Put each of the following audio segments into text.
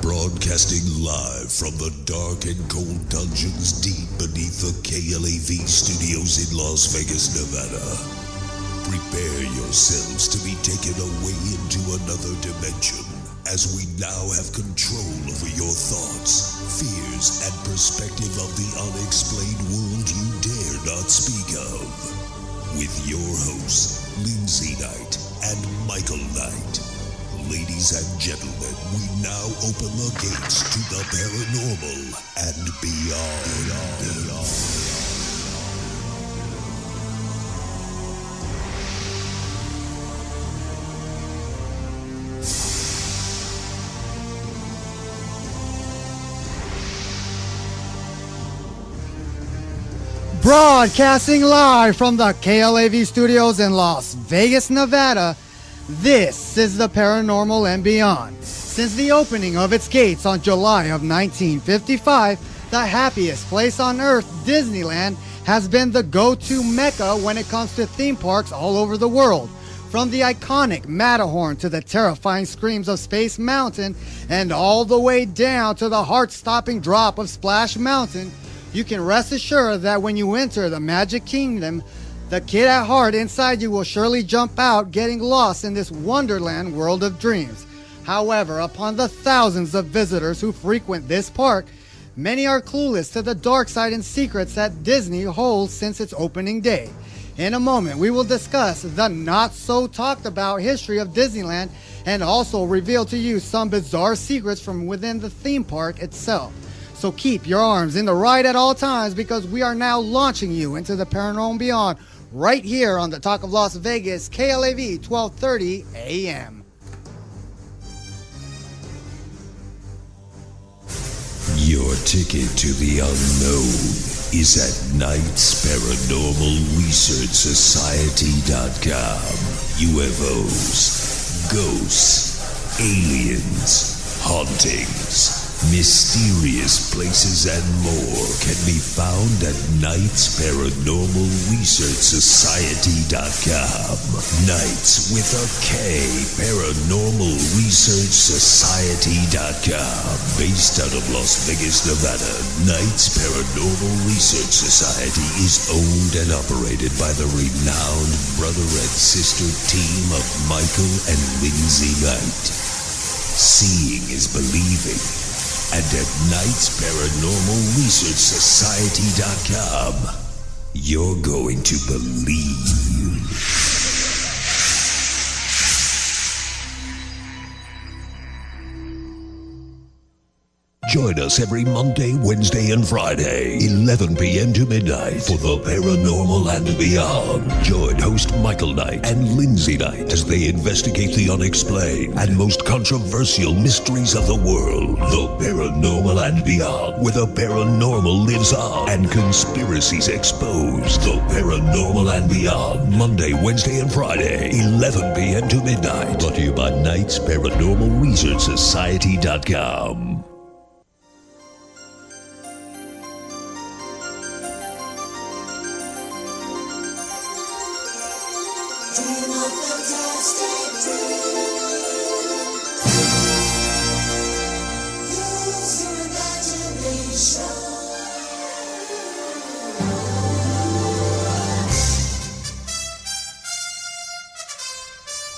Broadcasting live from the dark and cold dungeons deep beneath the KLAV studios in Las Vegas, Nevada. Prepare yourselves to be taken away into another dimension as we now have control over your thoughts, fears, and perspective of the unexplained world you dare not speak of. With your hosts, Lindsay Knight and Michael Knight. Ladies and gentlemen, we now open the gates to the paranormal and beyond. Broadcasting live from the KLAV studios in Las Vegas, Nevada, this is the Paranormal and Beyond. Since the opening of its gates on July of 1955, the happiest place on earth, Disneyland, has been the go-to mecca when it comes to theme parks all over the world. From the iconic Matterhorn to the terrifying screams of Space Mountain and all the way down to the heart-stopping drop of Splash Mountain, you can rest assured that when you enter the Magic Kingdom, the kid at heart inside you will surely jump out, getting lost in this wonderland world of dreams. However, upon the thousands of visitors who frequent this park, many are clueless to the dark side and secrets that Disney holds since its opening day. In a moment, we will discuss the not-so-talked-about history of Disneyland and also reveal to you some bizarre secrets from within the theme park itself. So keep your arms in the right at all times, because we are now launching you into the Paranormal and Beyond right here on the Talk of Las Vegas, KLAV 1230 AM. Your ticket to the unknown is at NightsParanormalResearchSociety.com. UFOs, ghosts, aliens, hauntings, mysterious places and more can be found at NightsParanormalResearchSociety.com. Nights with a K, ParanormalResearchSociety.com. Based out of Las Vegas, Nevada, Nights Paranormal Research Society is owned and operated by the renowned brother and sister team of Michael and Lindsay Knight. Seeing is believing. And at NightsParanormalResearchSociety.com, you're going to believe. Join us every Monday, Wednesday, and Friday, 11 p.m. to midnight, for the Paranormal and Beyond. Join host Michael Knight and Lindsay Knight as they investigate the unexplained and most controversial mysteries of the world. The Paranormal and Beyond, where the paranormal lives on and conspiracies exposed. The Paranormal and Beyond, Monday, Wednesday, and Friday, 11 p.m. to midnight. Brought to you by NightsParanormalResearchSociety.com.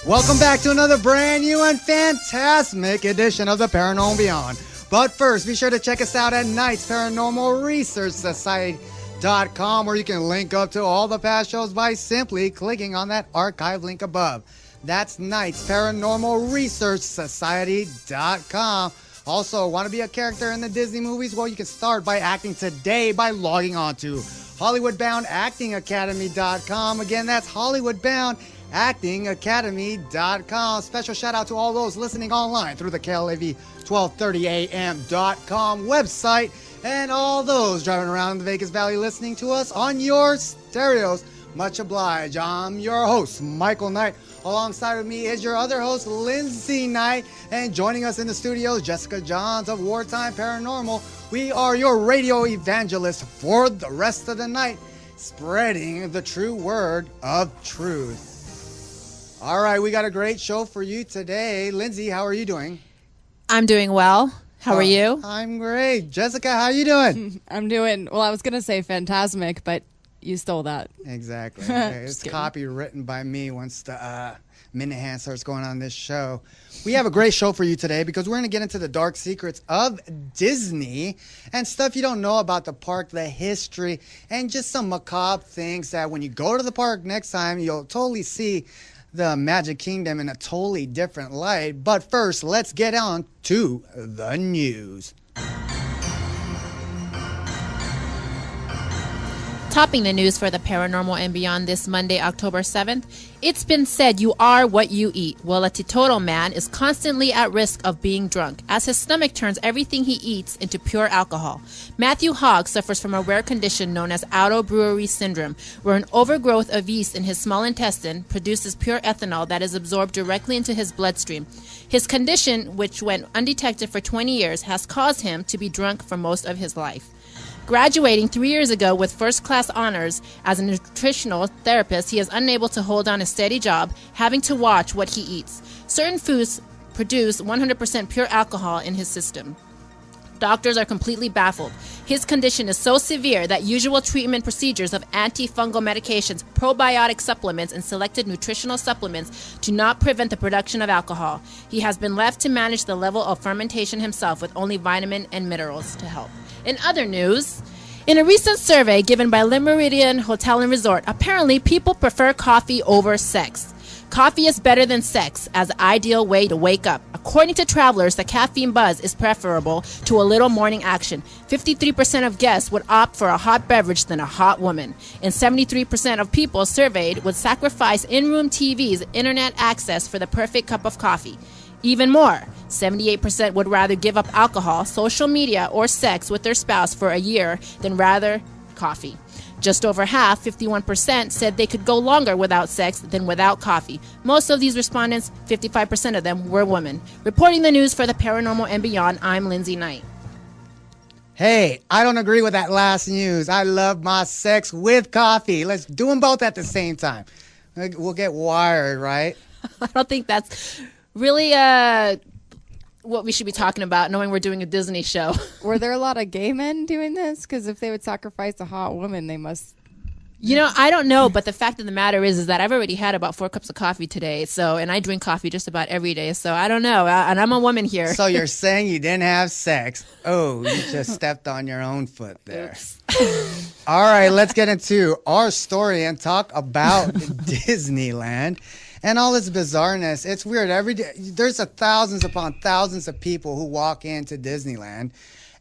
Welcome back to another brand new and fantastic edition of the Paranormal and Beyond. But first, be sure to check us out at NightsParanormalResearchSociety.com, where you can link up to all the past shows by simply clicking on that archive link above. That's NightsParanormalResearchSociety.com. Also, want to be a character in the Disney movies? Well, you can start by acting today by logging on to HollywoodBoundActingAcademy.com. Again, that's HollywoodBoundActingAcademy.com. actingacademy.com. Special shout out to all those listening online through the KLAV1230am.com website, and all those driving around the Vegas Valley listening to us on your stereos. Much obliged. I'm your host, Michael Knight. Alongside of me is your other host, Lindsay Knight. And joining us in the studio, Jessica Johns of Wartime Paranormal. We are your radio evangelist for the rest of the night, spreading the true word of truth. All right, we got a great show for you today. Lindsay, how are you doing? I'm doing well. How are you? I'm great. Jessica, how are you doing? I'm doing, well, I was going to say phantasmic, but you stole that. Exactly. Okay, it's copywritten by me once the minute hand starts going on this show. We have a great show for you today because we're going to get into the dark secrets of Disney and stuff you don't know about the park, the history, and just some macabre things that when you go to the park next time, you'll totally see the Magic Kingdom in a totally different light. But first, let's get on to the news. Topping the news for the Paranormal and Beyond this Monday, October 7th, it's been said you are what you eat. Well, a teetotal man is constantly at risk of being drunk, as his stomach turns everything he eats into pure alcohol. Matthew Hogg suffers from a rare condition known as autobrewery syndrome, where an overgrowth of yeast in his small intestine produces pure ethanol that is absorbed directly into his bloodstream. His condition, which went undetected for 20 years, has caused him to be drunk for most of his life. Graduating 3 years ago with first-class honors as a nutritional therapist, he is unable to hold on a steady job, having to watch what he eats. Certain foods produce 100% pure alcohol in his system. Doctors are completely baffled. His condition is so severe that usual treatment procedures of antifungal medications, probiotic supplements, and selected nutritional supplements do not prevent the production of alcohol. He has been left to manage the level of fermentation himself with only vitamin and minerals to help. In other news, in a recent survey given by Le Méridien Hotel and Resort, apparently people prefer coffee over sex. Coffee is better than sex as the ideal way to wake up. According to travelers, the caffeine buzz is preferable to a little morning action. 53% of guests would opt for a hot beverage than a hot woman. And 73% of people surveyed would sacrifice in-room TVs, internet access for the perfect cup of coffee. Even more, 78% would rather give up alcohol, social media, or sex with their spouse for a year than rather coffee. Just over half, 51%, said they could go longer without sex than without coffee. Most of these respondents, 55% of them, were women. Reporting the news for the Paranormal and Beyond, I'm Lindsay Knight. Hey, I don't agree with that last news. I love my sex with coffee. Let's do them both at the same time. We'll get wired, right? I don't think that's really what we should be talking about, knowing we're doing a Disney show. Were there a lot of gay men doing this? Because if they would sacrifice a hot woman, they must... You know, I don't know, but the fact of the matter is that I've already had about 4 cups of coffee today, and I drink coffee just about every day, so I don't know, and I'm a woman here. So you're saying you didn't have sex. Oh, you just stepped on your own foot there. All right, let's get into our story and talk about Disneyland and all its bizarreness. It's weird. Every day, there's thousands upon thousands of people who walk into Disneyland.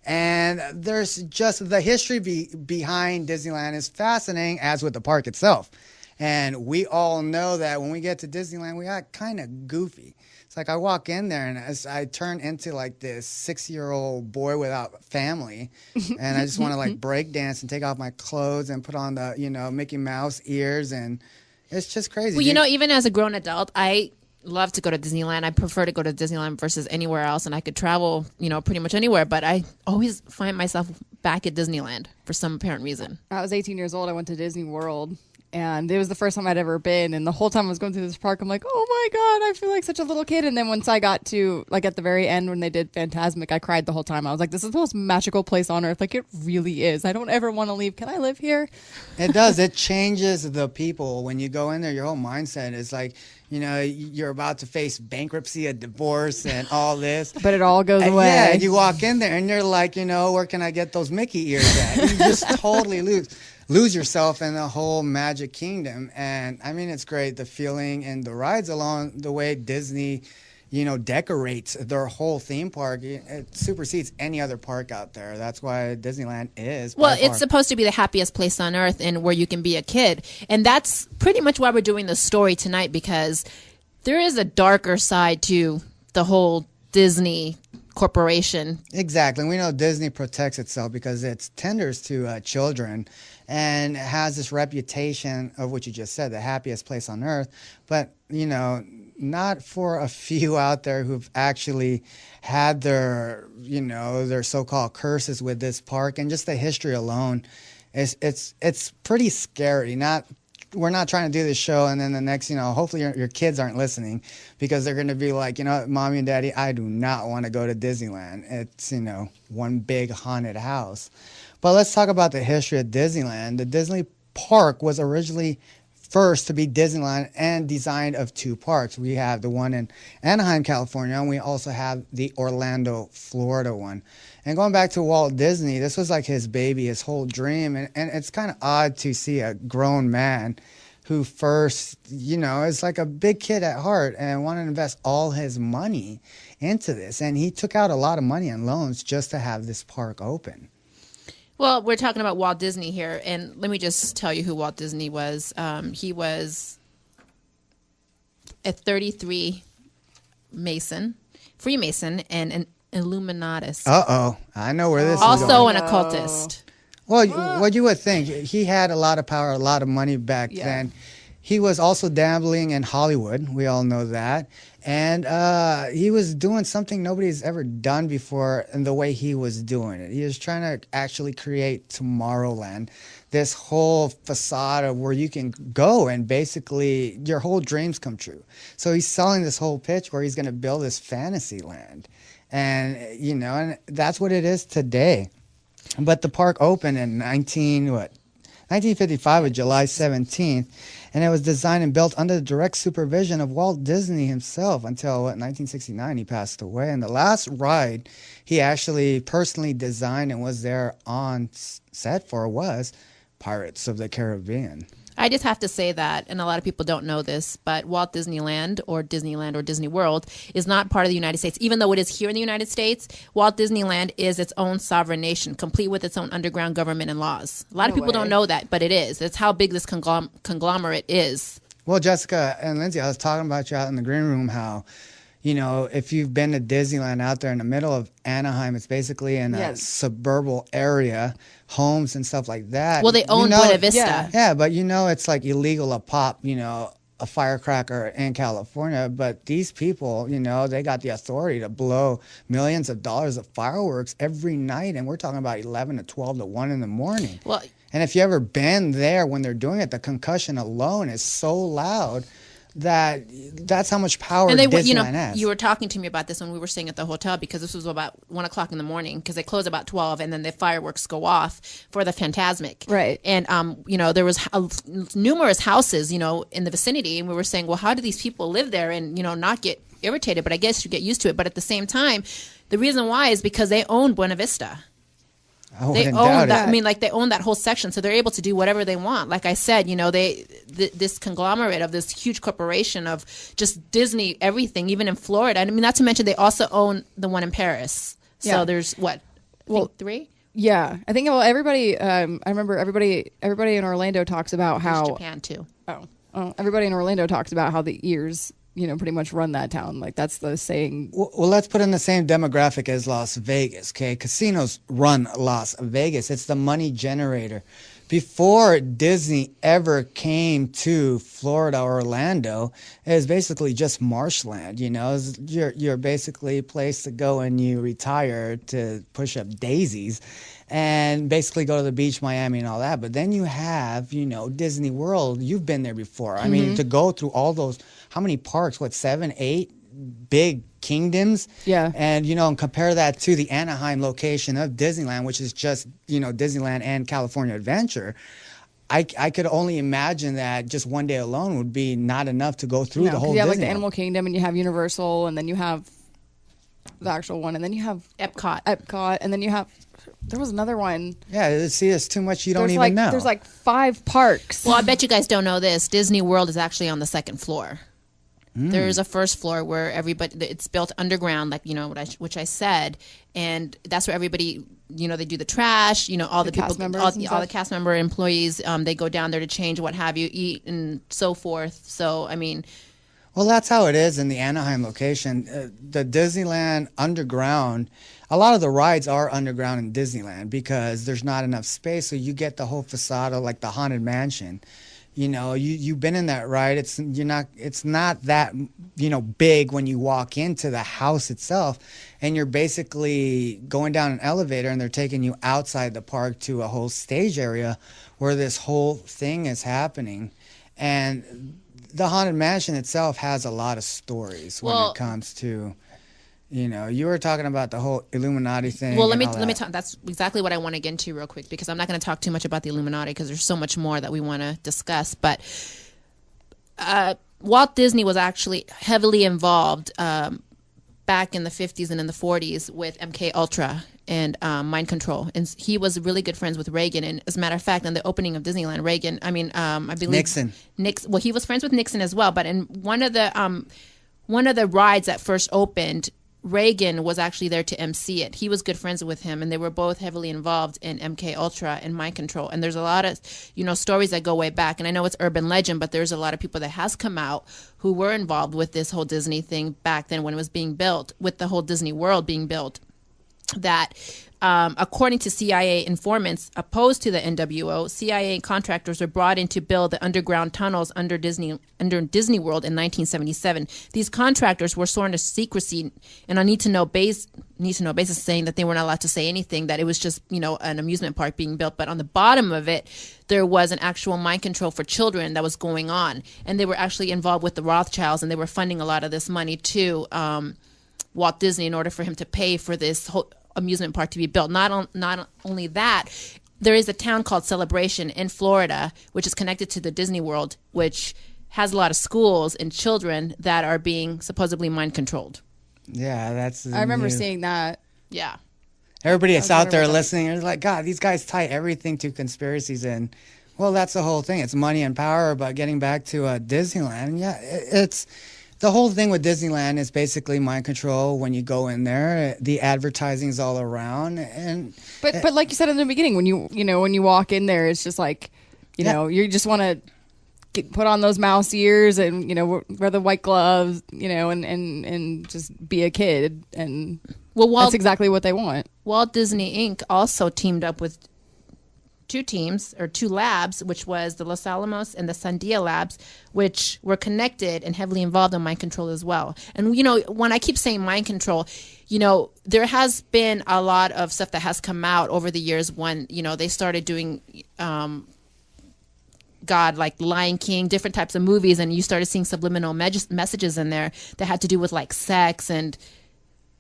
And there's just the history behind Disneyland is fascinating, as with the park itself. And we all know that when we get to Disneyland, we got kind of goofy. It's like I walk in there and I turn into like this 6-year-old boy without family. And I just want to like break dance and take off my clothes and put on the, Mickey Mouse ears. And it's just crazy. Well, even as a grown adult, I love to go to Disneyland. I prefer to go to Disneyland versus anywhere else, and I could travel, pretty much anywhere, but I always find myself back at Disneyland for some apparent reason. I was 18 years old. I went to Disney World, and it was the first time I'd ever been, and the whole time I was going through this park, I'm like, oh my God, I feel like such a little kid. And then once I got to, like, at the very end when they did Phantasmic, I cried the whole time. I was like, this is the most magical place on earth. Like, it really is. I don't ever want to leave. Can I live here? It does. It changes the people. When you go in there, your whole mindset is like, you're about to face bankruptcy, a divorce, and all this. But it all goes away. Yeah, you walk in there, and you're like, where can I get those Mickey ears at? You just totally lose yourself in the whole Magic Kingdom. And, I mean, it's great, the feeling and the rides along the way. Disney decorates their whole theme park. It supersedes any other park out there. That's why Disneyland is. Well, it's supposed to be the happiest place on earth and where you can be a kid. And that's pretty much why we're doing this story tonight, because there is a darker side to the whole Disney corporation. Exactly. We know Disney protects itself because it tenders to children and has this reputation of what you just said, the happiest place on earth. But, not for a few out there who've actually had their so-called curses with this park. And just the history alone, it's pretty scary. We're not trying to do this show and then the next, hopefully your kids aren't listening, because they're going to be like, Mommy and Daddy, I do not want to go to Disneyland. It's, one big haunted house. But let's talk about the history of Disneyland. The Disney park was originally first to be Disneyland and designed of two parks. We have the one in Anaheim, California, and we also have the Orlando, Florida one. And going back to Walt Disney, this was like his baby, his whole dream. And it's kind of odd to see a grown man who first, is like a big kid at heart and wanted to invest all his money into this. And he took out a lot of money in loans just to have this park open. Well, we're talking about Walt Disney here, and let me just tell you who Walt Disney was. He was a 33 Freemason, and an Illuminatus. Uh-oh. I know where this is also going. an occultist. Well, what you would think. He had a lot of power, a lot of money back then. He was also dabbling in Hollywood. We all know that. And he was doing something nobody's ever done before in the way he was doing it. He was trying to actually create Tomorrowland, this whole facade of where you can go and basically your whole dreams come true. So he's selling this whole pitch where he's going to build this fantasy land. And, and that's what it is today. But the park opened in 1955 on July 17th. And it was designed and built under the direct supervision of Walt Disney himself until 1969 he passed away. And the last ride he actually personally designed and was there on set for was Pirates of the Caribbean. I just have to say that, and a lot of people don't know this, but Walt Disneyland or Disney World is not part of the United States. Even though it is here in the United States, Walt Disneyland is its own sovereign nation, complete with its own underground government and laws. A lot of people don't know that, but it is. That's how big this conglomerate is. Well, Jessica and Lindsay, I was talking about you out in the green room how, if you've been to Disneyland out there in the middle of Anaheim, it's basically in a suburban area, homes and stuff like that. Well, they own Buena Vista. Yeah, but it's like illegal to pop, a firecracker in California. But these people, they got the authority to blow millions of dollars of fireworks every night. And we're talking about 11 to 12 to 1 in the morning. Well, and if you ever been there when they're doing it, the concussion alone is so loud that's how much power Disneyland has. You were talking to me about this when we were staying at the hotel, because this was about 1 o'clock in the morning, because they close about 12 and then the fireworks go off for the Fantasmic. Right. And, there was numerous houses, in the vicinity. And we were saying, well, how do these people live there and, not get irritated? But I guess you get used to it. But at the same time, the reason why is because they own Buena Vista. They own that. I mean, they own that whole section, so they're able to do whatever they want. Like I said, this conglomerate of this huge corporation of just Disney everything, even in Florida. I mean, not to mention they also own the one in Paris. So there's three. Yeah, I think everybody. I remember everybody in Orlando talks about how Japan too. Everybody in Orlando talks about how the ears, pretty much run that town. Like, that's the saying. Well, let's put in the same demographic as Las Vegas, okay? Casinos run Las Vegas. It's the money generator. Before Disney ever came to Florida or Orlando, it was basically just marshland, You're basically a place to go and you retire to push up daisies and basically go to the beach, Miami and all that. But then you have, Disney World. You've been there before. I mean, to go through all those, how many parks? 7, 8 big kingdoms? Yeah. And, and compare that to the Anaheim location of Disneyland, which is just, Disneyland and California Adventure. I could only imagine that just one day alone would be not enough to go through the whole Disneyland. You have the Animal Kingdom, and you have Universal, and then you have the actual one, and then you have Epcot, and then you have... There was another one. Yeah, see, it's too much you don't even know. There's 5 parks. Well, I bet you guys don't know this. Disney World is actually on the second floor. There's a first floor where it's built underground, like, which I said, and that's where everybody, they do the trash, all the people, cast members all the cast member employees, they go down there to change, what have you, eat and so forth. So, I mean, well, that's how it is in the Anaheim location. The Disneyland underground, a lot of the rides are underground in Disneyland because there's not enough space. So you get the whole facade of like the Haunted Mansion. You've been in that ride. It's not that, big when you walk into the house itself, and you're basically going down an elevator and they're taking you outside the park to a whole stage area where this whole thing is happening. And the Haunted Mansion itself has a lot of stories when it comes to, you were talking about the whole Illuminati thing. Well, let me talk. That's exactly what I want to get into real quick, because I'm not going to talk too much about the Illuminati because there's so much more that we want to discuss. But Walt Disney was actually heavily involved back in the 50s and in the 40s with MK Ultra and mind control, and he was really good friends with Reagan. And as a matter of fact, in the opening of Disneyland, I believe Nixon. Well, he was friends with Nixon as well. But in one of the rides that first opened, Reagan was actually there to MC it. He was good friends with him, and they were both heavily involved in MK Ultra and mind control. And there's a lot of, stories that go way back. And I know it's urban legend, but there's a lot of people that has come out who were involved with this whole Disney thing back then when it was being built, with the whole Disney World being built. That according to CIA informants opposed to the NWO, CIA contractors were brought in to build the underground tunnels under Disney World in 1977. These contractors were sworn to secrecy and on need to know basis, saying that they were not allowed to say anything, that it was just an amusement park being built. But on the bottom of it, there was an actual mind control for children that was going on, and they were actually involved with the Rothschilds, and they were funding a lot of this money to Walt Disney in order for him to pay for this whole amusement park to be built. Not only that, there is a town called Celebration in Florida, which is connected to the Disney World, which has a lot of schools and children that are being supposedly mind controlled. Yeah, I remember seeing that. Yeah. Everybody that's out there listening is like, God, these guys tie everything to conspiracies, and well, that's the whole thing. It's money and power. But getting back to Disneyland, yeah, it's the whole thing with Disneyland is basically mind control. When you go in there, the advertising's all around, and but like you said in the beginning, when you walk in there, it's just like, you just want to put on those mouse ears and wear the white gloves, and just be a kid, and that's exactly what they want. Walt Disney Inc. also teamed up with two labs, which was the Los Alamos and the Sandia labs, which were connected and heavily involved in mind control as well. And, when I keep saying mind control, there has been a lot of stuff that has come out over the years when, they started doing, like Lion King, different types of movies, and you started seeing subliminal messages in there that had to do with like sex and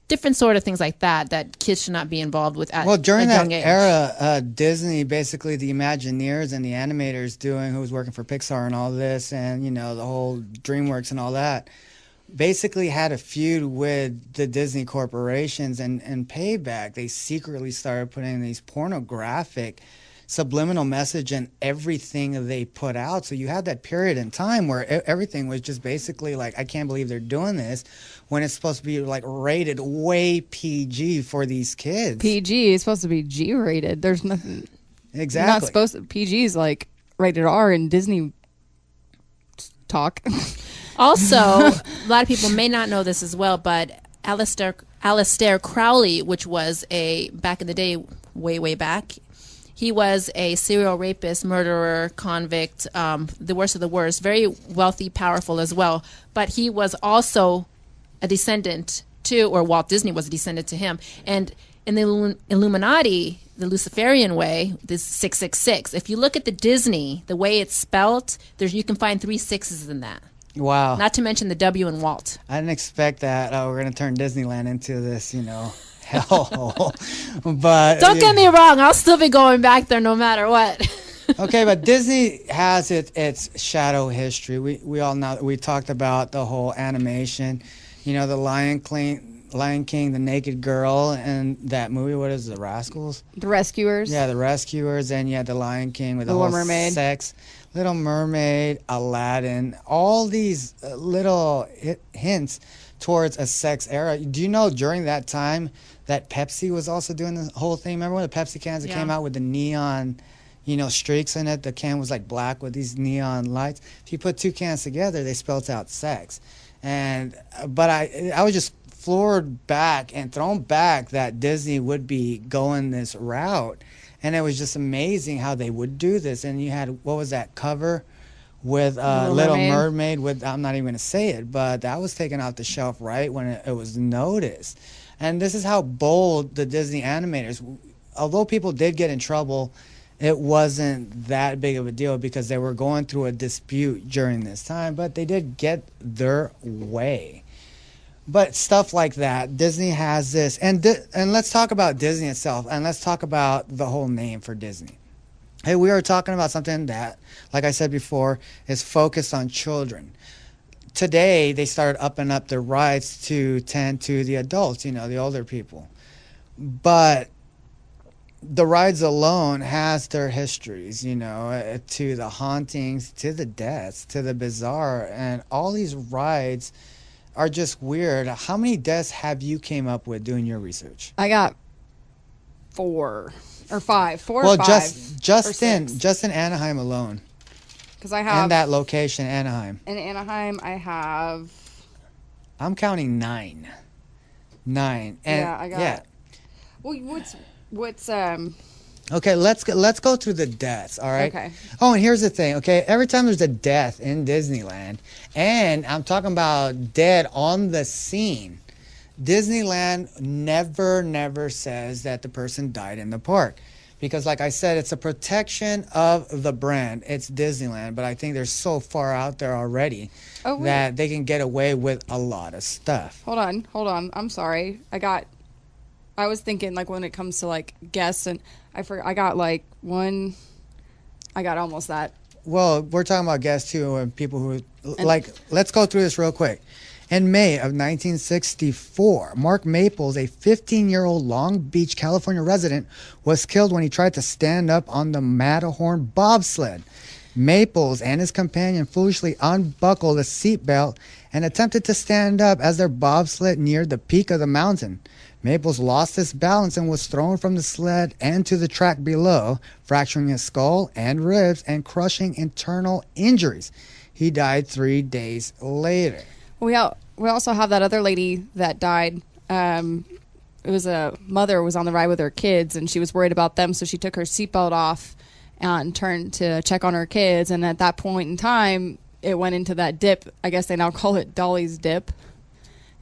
different sort of things like that kids should not be involved with at during a that young age. era, Disney, basically the Imagineers and the animators who was working for Pixar and all this, and the whole DreamWorks and all that, basically had a feud with the Disney corporations, and payback. They secretly started putting these pornographic subliminal message in everything they put out. So you had that period in time where everything was just basically like, I can't believe they're doing this, when it's supposed to be like rated way PG for these kids. PG is supposed to be G rated. There's nothing. Exactly. Not supposed to. PG is like rated R in Disney talk. Also, a lot of people may not know this as well, but Aleister Crowley, which was back in the day, way back, he was a serial rapist, murderer, convict, the worst of the worst, very wealthy, powerful as well. But he was also a descendant to, or Walt Disney was a descendant to him. And in the Illuminati, the Luciferian way, this 666, if you look at the Disney, the way it's spelt, you can find 3 6s in that. Wow. Not to mention the W in Walt. I didn't expect that. Oh, we're going to turn Disneyland into this, hell. But don't get me wrong, I'll still be going back there no matter what. Okay, but Disney has its shadow history. We all know, we talked about the whole animation, the Lion King Lion King, the naked girl, and that movie. What is it, The Rascals? The Rescuers. Yeah, The Rescuers, and you had the Lion King with the Little whole Mermaid. sex. Little Mermaid, Aladdin, all these little hints towards a sex era. Do you know during that time that Pepsi was also doing the whole thing? Remember when the Pepsi cans that came out with the neon, streaks in it? The can was like black with these neon lights. If you put two cans together, they spelled out sex. But I was just floored back and thrown back that Disney would be going this route. And it was just amazing how they would do this. And you had, what was that cover with Little Mermaid with, I'm not even going to say it, but that was taken off the shelf right when it was noticed. And this is how bold the Disney animators, although people did get in trouble, it wasn't that big of a deal because they were going through a dispute during this time, but they did get their way. But stuff like that, Disney has this, and let's talk about Disney itself, and let's talk about the whole name for Disney. Hey, we are talking about something that, like I said before, is focused on children. Today, they started upping up their rides to tend to the adults, the older people. But the rides alone has their histories, to the hauntings, to the deaths, to the bizarre, and all these rides are just weird. How many deaths have you came up with doing your research? I got 4 or 5. 4 well, or 5. just in Anaheim alone. Because I have in that location, Anaheim. In Anaheim, I have. I'm counting 9. 9. And yeah, I got. Yeah. Well, what's Okay, let's go through the deaths, all right? Okay. Oh, and here's the thing, okay? Every time there's a death in Disneyland, and I'm talking about dead on the scene, Disneyland never says that the person died in the park. Because like I said, it's a protection of the brand. It's Disneyland, but I think they're so far out there already that they can get away with a lot of stuff. Hold on. I'm sorry. I was thinking like when it comes to like guests, and I got like one. I got almost that. Well, we're talking about guests too, and people who let's go through this real quick. In May of 1964, Mark Maples, a 15-year-old Long Beach, California resident, was killed when he tried to stand up on the Matterhorn bobsled. Maples and his companion foolishly unbuckled a seatbelt and attempted to stand up as their bobsled neared the peak of the mountain. Maples lost his balance and was thrown from the sled and to the track below, fracturing his skull and ribs and crushing internal injuries. He died 3 days later. We also have that other lady that died. It was a mother was on the ride with her kids, and she was worried about them, so she took her seatbelt off and turned to check on her kids. And at that point in time, it went into that dip. I guess they now call it Dolly's dip.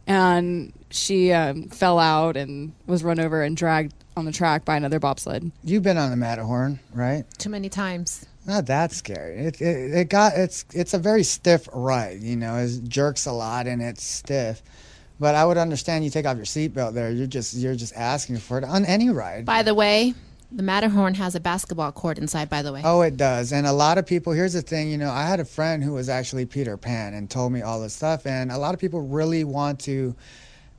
And she fell out and was run over and dragged on the track by another bobsled. You've been on the Matterhorn, right? Too many times. Not that scary. It's a very stiff ride, It jerks a lot and it's stiff. But I would understand you take off your seatbelt there. You're just asking for it on any ride. By the way, the Matterhorn has a basketball court inside, by the way. Oh, it does. And a lot of people, here's the thing, I had a friend who was actually Peter Pan and told me all this stuff. And a lot of people really want to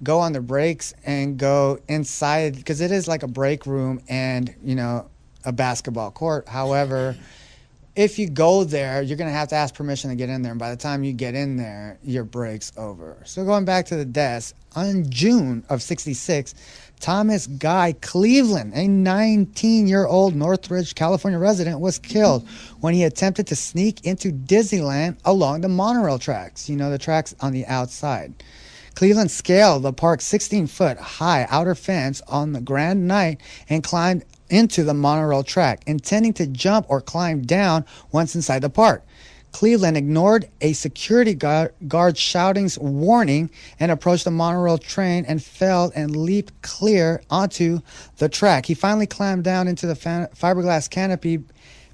go on the breaks and go inside because it is like a break room and, a basketball court. However, if you go there, you're going to have to ask permission to get in there. And by the time you get in there, your break's over. So going back to the deaths, on June of 1966, Thomas Guy Cleveland, a 19-year-old Northridge, California resident, was killed when he attempted to sneak into Disneyland along the monorail tracks, the tracks on the outside. Cleveland scaled the park's 16-foot high outer fence on the grand night and climbed into the monorail track, intending to jump or climb down once inside the park. Cleveland ignored a security guard's shoutings warning and approached the monorail train and fell and leaped clear onto the track. He finally climbed down into the fiberglass canopy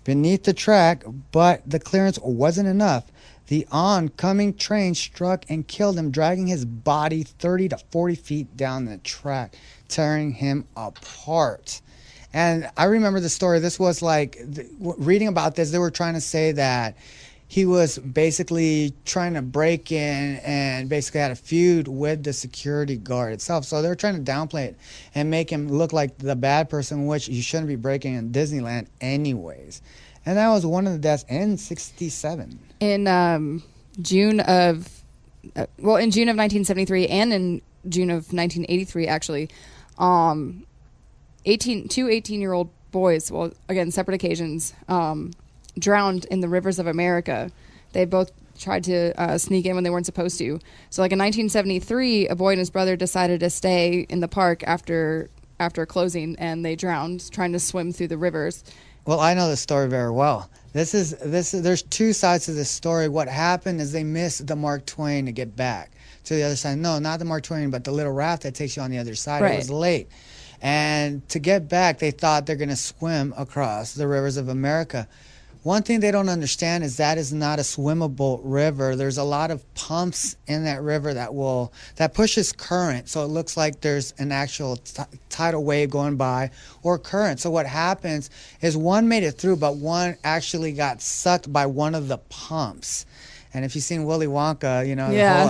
beneath the track, but the clearance wasn't enough. The oncoming train struck and killed him, dragging his body 30 to 40 feet down the track, tearing him apart. And I remember the story. This was like, reading about this, they were trying to say that he was basically trying to break in and basically had a feud with the security guard itself. So they're trying to downplay it and make him look like the bad person, which you shouldn't be breaking in Disneyland anyways. And that was one of the deaths in 67. In June of 1973 and in June of 1983, actually, two 18-year-old boys, well, again, separate occasions, drowned in the rivers of America. They both tried to sneak in when they weren't supposed to. So, like in 1973, a boy and his brother decided to stay in the park after closing, and they drowned trying to swim through the rivers. Well, I know the story very well. There's two sides to this story. What happened is they missed the Mark Twain to get back to the other side. No, not the Mark Twain, but the little raft that takes you on the other side. Right. It was late. And to get back, they thought they're going to swim across the rivers of America. One thing they don't understand is that is not a swimmable river. There's a lot of pumps in that river that pushes current, so it looks like there's an actual tidal wave going by or current. So what happens is one made it through, but one actually got sucked by one of the pumps. And if you've seen Willy Wonka, you know, the whole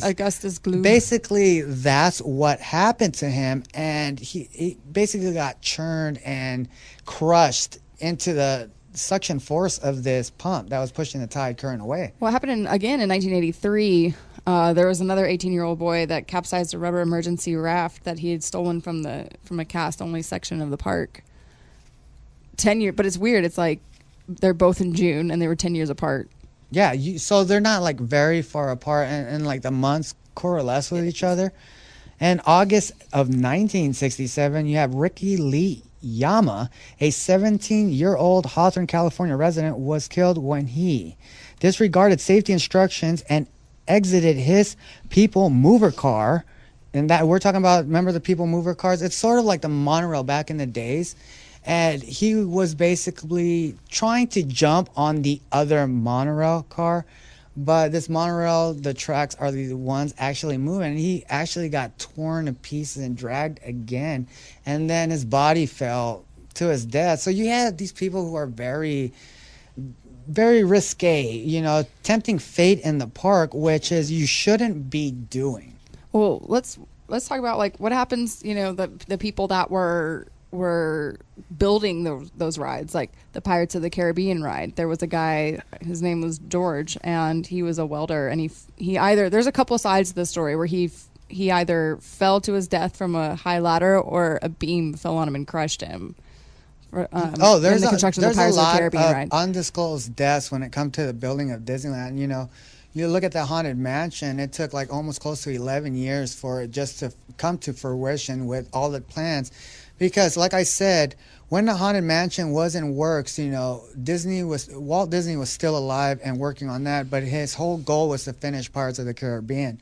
Augustus glue. Basically, that's what happened to him, and he basically got churned and crushed into the suction force of this pump that was pushing the tide current away. What happened again in 1983, there was another 18-year-old boy that capsized a rubber emergency raft that he had stolen from a cast-only section of the park. 10 years, but it's weird. It's like they're both in June and they were 10 years apart. Yeah, so they're not like very far apart, and like the months coalesce with each other. In August of 1967, you have Ricky Lee Yama, a 17-year-old Hawthorne, California resident, was killed when he disregarded safety instructions and exited his people mover car. And that we're talking about, remember the people mover cars? It's sort of like the monorail back in the days. And he was basically trying to jump on the other monorail car. But this monorail, the tracks are the ones actually moving. And he actually got torn to pieces and dragged again. And then his body fell to his death. So you had these people who are very, very risque, you know, tempting fate in the park, which is you shouldn't be doing. Well, let's talk about like what happens, you know, the people that were building those rides, like the Pirates of the Caribbean ride. There was a guy, his name was George, and he was a welder, and he either, there's a couple of sides to the story where he either fell to his death from a high ladder or a beam fell on him and crushed him. There's a lot of undisclosed deaths when it comes to the building of Disneyland. You know, you look at the Haunted Mansion, it took like almost close to 11 years for it just to come to fruition with all the plans. Because, like I said, when the Haunted Mansion was in works, you know, Walt Disney was still alive and working on that, but his whole goal was to finish Pirates of the Caribbean.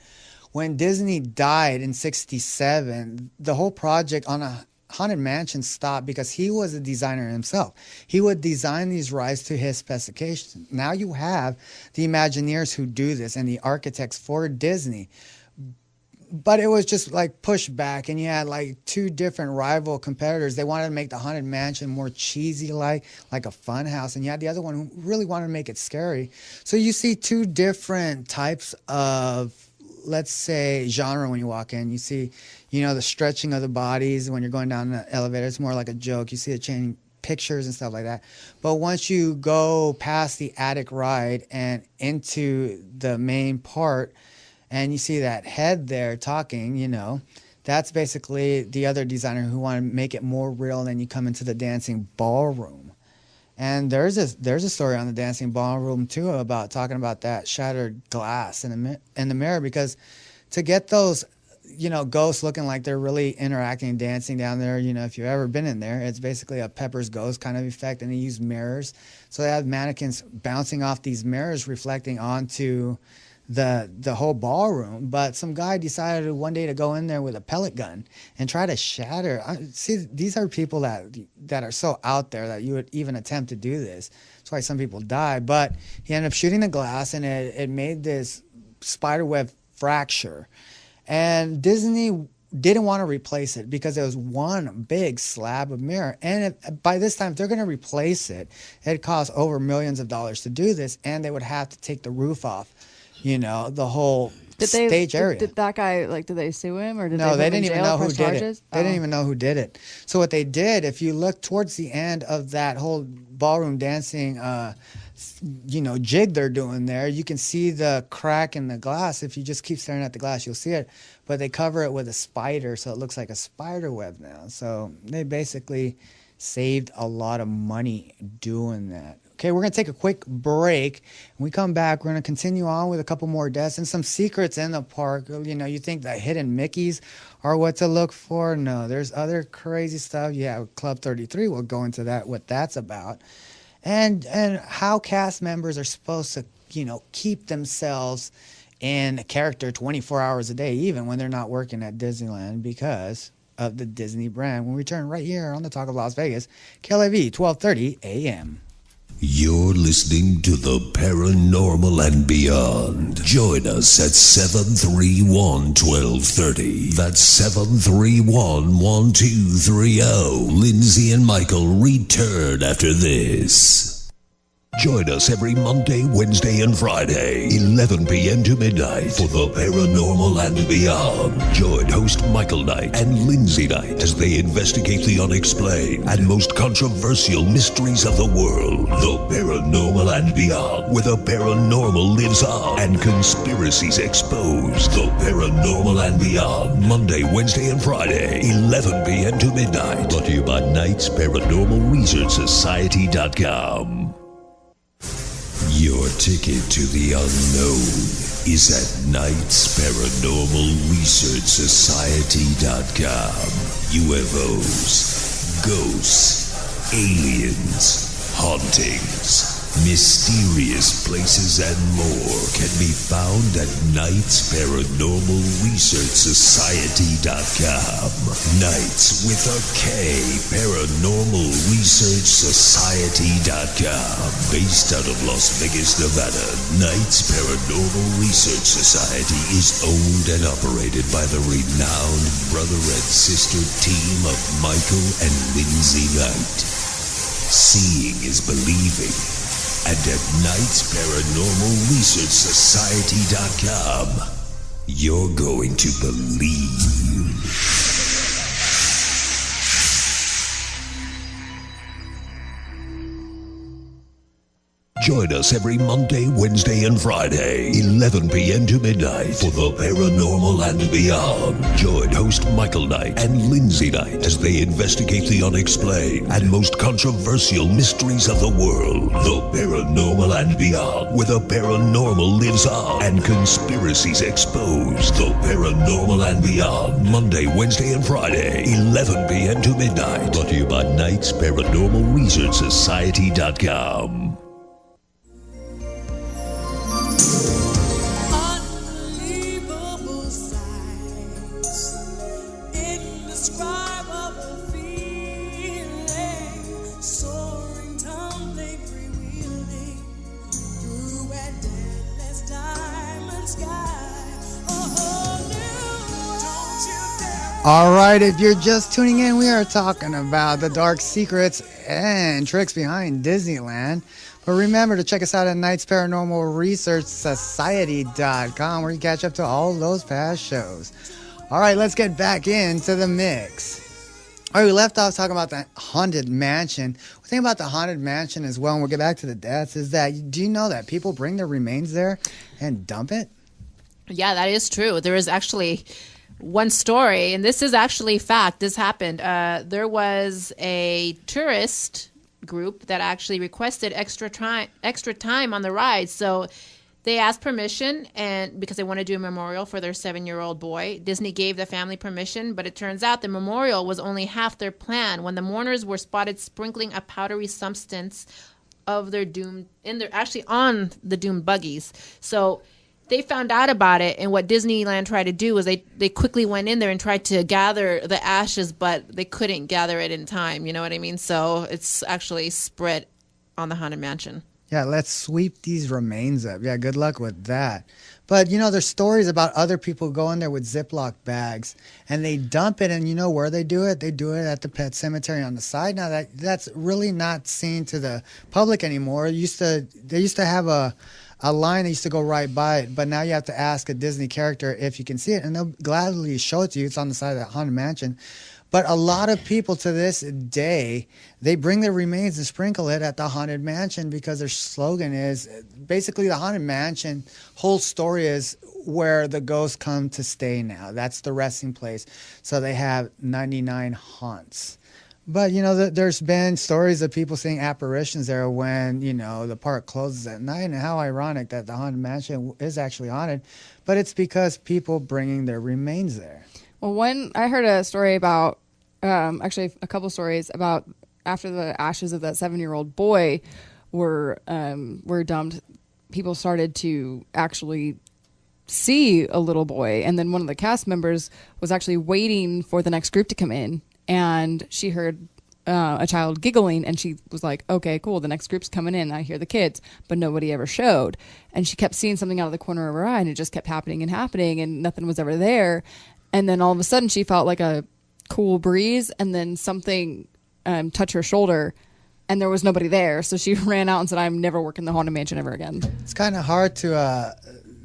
When Disney died in 67, the whole project on a Haunted Mansion stopped because he was a designer himself. He would design these rides to his specifications. Now you have the Imagineers who do this and the architects for Disney. But it was just like pushed back, and you had like two different rival competitors. They wanted to make the Haunted Mansion more cheesy, like a fun house, and you had the other one who really wanted to make it scary. So you see two different types of, let's say, genre when you walk in. You see, you know, the stretching of the bodies when you're going down the elevator. It's more like a joke. You see it changing pictures and stuff like that. But once you go past the attic ride and into the main part, and you see that head there talking, you know, that's basically the other designer who wanted to make it more real. And then you come into the dancing ballroom. And there's a story on the dancing ballroom, too, about talking about that shattered glass in the mirror. Because to get those, you know, ghosts looking like they're really interacting and dancing down there, you know, if you've ever been in there, it's basically a Pepper's Ghost kind of effect. And they use mirrors. So they have mannequins bouncing off these mirrors, reflecting onto the whole ballroom. But some guy decided one day to go in there with a pellet gun and try to shatter. See, these are people that are so out there that you would even attempt to do this. That's why some people die. But he ended up shooting the glass, and it made this spiderweb fracture. And Disney didn't want to replace it because it was one big slab of mirror. And by this time, if they're going to replace it, it costs over millions of dollars to do this, and they would have to take the roof off, the whole stage area. Did that guy, did they sue him, or did no, they didn't even know who did it. They Oh. didn't even know who did it. So what they did, if you look towards the end of that whole ballroom dancing jig they're doing there, you can see the crack in the glass. If you just keep staring at the glass, you'll see it. But they cover it with a spider, so it looks like a spider web now. So they basically saved a lot of money doing that. Okay, we're going to take a quick break. When we come back, we're going to continue on with a couple more deaths and some secrets in the park. You think the hidden Mickeys are what to look for? No, there's other crazy stuff. Yeah, Club 33, we'll go into that, what that's about. And how cast members are supposed to, keep themselves in character 24 hours a day, even when they're not working at Disneyland because of the Disney brand. When we return right here on the Talk of Las Vegas, KLAV 1230 AM. You're listening to the Paranormal and Beyond. Join us at 731-1230. That's 731-1230. Lindsay and Michael return after this. Join us every Monday, Wednesday, and Friday, 11 p.m. to midnight for the Paranormal and Beyond. Join host Michael Knight and Lindsay Knight as they investigate the unexplained and most controversial mysteries of the world. The Paranormal and Beyond, where the paranormal lives on and conspiracies exposed. The Paranormal and Beyond, Monday, Wednesday, and Friday, 11 p.m. to midnight. Brought to you by Knight's Paranormal Research Society.com. Your ticket to the unknown is at Knight's Paranormal Research Society.com. UFOs, ghosts, aliens, hauntings, mysterious places, and more can be found at Knight's Paranormal Research Society.com. Knights with a K, Paranormal Research Society.com. Based out of Las Vegas, Nevada, Knights Paranormal Research Society is owned and operated by the renowned brother and sister team of Michael and Lindsay Knight. Seeing is believing. And at Knight's Paranormal Research Society.com, you're going to believe. Join us every Monday, Wednesday, and Friday, 11 p.m. to midnight for the Paranormal and Beyond. Join host Michael Knight and Lindsay Knight as they investigate the unexplained and most controversial mysteries of the world. The Paranormal and Beyond, where the paranormal lives on and conspiracies exposed. The Paranormal and Beyond, Monday, Wednesday, and Friday, 11 p.m. to midnight. Brought to you by Knight's Paranormal Research Society.com. Unbelievable sights, indescribable feeling, soaring, tumbling, freewheeling through a deadless diamond sky. A whole new world. Don't you dare. All right, if you're just tuning in, we are talking about the dark secrets and tricks behind Disneyland. But remember to check us out at Knight's Paranormal Research Society.com, where you catch up to all those past shows. All right, let's get back into the mix. All right, we left off talking about the Haunted Mansion. The thing about the Haunted Mansion as well, and we'll get back to the deaths, is that, do you know that people bring their remains there and dump it? Yeah, that is true. There is actually one story, and this is actually fact. This happened. There was a tourist group that actually requested extra time on the ride. So they asked permission, and because they want to do a memorial for their 7-year-old boy. Disney gave the family permission, but it turns out the memorial was only half their plan when the mourners were spotted sprinkling a powdery substance of their doomed on the doomed buggies. So they found out about it, and what Disneyland tried to do was they quickly went in there and tried to gather the ashes, but they couldn't gather it in time. You know what I mean? So it's actually spread on the Haunted Mansion. Yeah, let's sweep these remains up. Yeah, good luck with that. But, there's stories about other people going there with Ziploc bags and they dump it, and you know where they do it? They do it at the pet cemetery on the side. Now, that's really not seen to the public anymore. They used to have a line that used to go right by it, but now you have to ask a Disney character if you can see it, and they'll gladly show it to you. It's on the side of that Haunted Mansion. But a lot of people to this day, they bring their remains and sprinkle it at the Haunted Mansion because their slogan is basically the Haunted Mansion whole story is where the ghosts come to stay now. That's the resting place. So they have 99 haunts. But, there's been stories of people seeing apparitions there when, the park closes at night. And how ironic that the Haunted Mansion is actually haunted. But it's because people bringing their remains there. Well, I heard a story about, actually a couple stories about after the ashes of that 7-year-old boy were dumped, people started to actually see a little boy. And then one of the cast members was actually waiting for the next group to come in. And she heard a child giggling, and she was like, okay, cool, the next group's coming in. I hear the kids, but nobody ever showed. And she kept seeing something out of the corner of her eye, and it just kept happening, and nothing was ever there. And then all of a sudden she felt like a cool breeze, and then something touched her shoulder, and there was nobody there. So she ran out and said, I'm never working the Haunted Mansion ever again. It's kind of hard to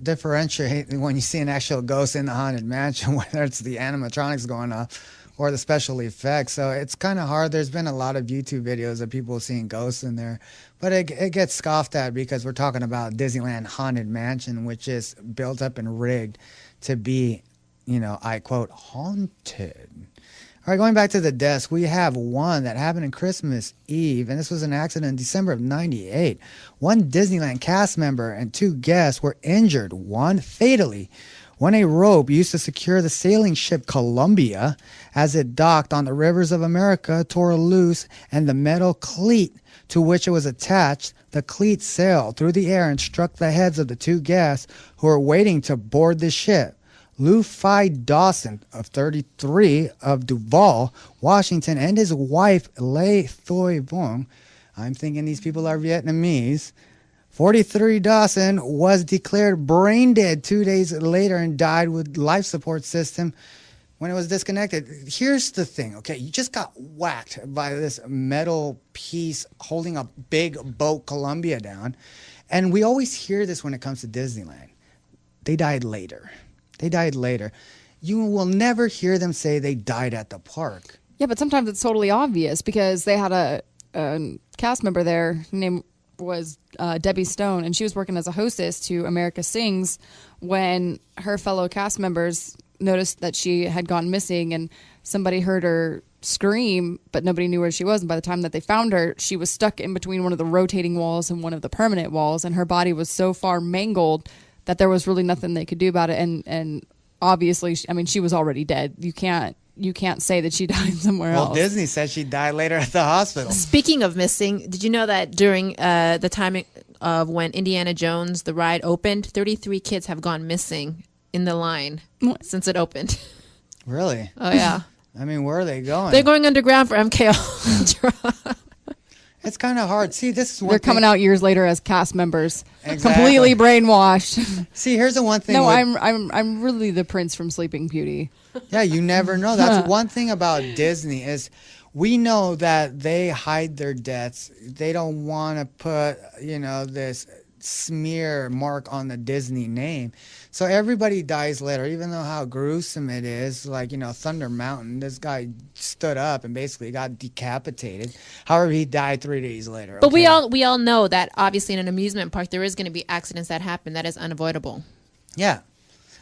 differentiate when you see an actual ghost in the Haunted Mansion, whether it's the animatronics going off or the special effects. So it's kind of hard. There's been a lot of YouTube videos of people seeing ghosts in there, but it gets scoffed at because we're talking about Disneyland Haunted Mansion, which is built up and rigged to be, I quote, haunted. All right, going back to the deaths, we have one that happened on Christmas Eve, and this was an accident in December of 98. One Disneyland cast member and 2 guests were injured, one fatally, when a rope used to secure the sailing ship Columbia as it docked on the rivers of America tore loose, and the metal cleat to which it was attached, the cleat sailed through the air and struck the heads of the 2 guests who were waiting to board the ship. Lou Phi Dawson, of 33, of Duval, Washington, and his wife, Lê Thoi Vong, I'm thinking these people are Vietnamese, 43 Dawson, was declared brain dead 2 days later and died with life support system when it was disconnected. Here's the thing, okay? You just got whacked by this metal piece holding a big boat Columbia down. And we always hear this when it comes to Disneyland. They died later. They died later. You will never hear them say they died at the park. Yeah, but sometimes it's totally obvious because they had a cast member there. Her name was Debbie Stone, and she was working as a hostess to America Sings when her fellow cast members noticed that she had gone missing, and somebody heard her scream, but nobody knew where she was. And by the time that they found her, she was stuck in between one of the rotating walls and one of the permanent walls, and her body was so far mangled that there was really nothing they could do about it. And obviously, she was already dead. You can't say that she died somewhere else. Well, Disney said she died later at the hospital. Speaking of missing, did you know that during the time of when Indiana Jones, the ride opened, 33 kids have gone missing in the line since it opened? Really? Oh, yeah. Where are they going? They're going underground for MK Ultra. It's kind of hard. See, this is one They're coming out years later as cast members, Exactly. completely brainwashed. See, here's the one thing. No, I'm really the prince from Sleeping Beauty. Yeah, you never know. That's one thing about Disney is we know that they hide their deaths. They don't want to put, this smear mark on the Disney name. So everybody dies later, even though how gruesome it is. Like, Thunder Mountain, this guy stood up and basically got decapitated. However, he died 3 days later. But we all know that obviously in an amusement park, there is going to be accidents that happen. That is unavoidable. Yeah.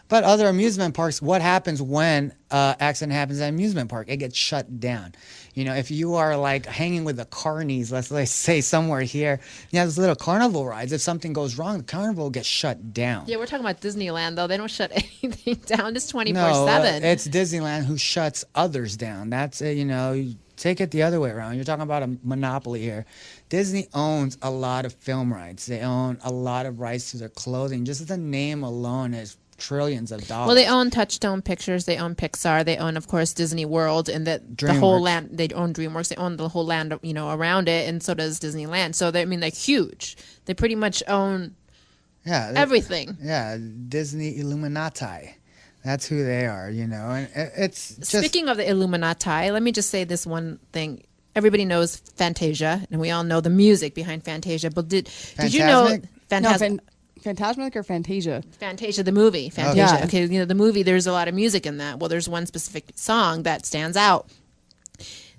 But other amusement parks, what happens when accident happens at an amusement park? It gets shut down. If you are like hanging with the carnies, let's say somewhere here, you have those little carnival rides. If something goes wrong, the carnival gets shut down. Yeah, we're talking about Disneyland, though. They don't shut anything down. It's 24/7. No, it's Disneyland who shuts others down. That's, you take it the other way around. You're talking about a monopoly here. Disney owns a lot of film rights. They own a lot of rights to their clothing. Just the name alone is trillions of dollars. Well, they own Touchstone Pictures, they own Pixar, they own, of course, Disney World, and the whole DreamWorks. land. They own DreamWorks, they own the whole land, around it, and so does Disneyland. So they're huge. They pretty much own everything. Yeah, Disney Illuminati. That's who they are, and it's just... Speaking of the Illuminati, let me just say this one thing. Everybody knows Fantasia, and we all know the music behind Fantasia. But did you know Phantasmic or Fantasia? Fantasia, the movie. Fantasia. Okay, the movie. There's a lot of music in that. Well, there's one specific song that stands out.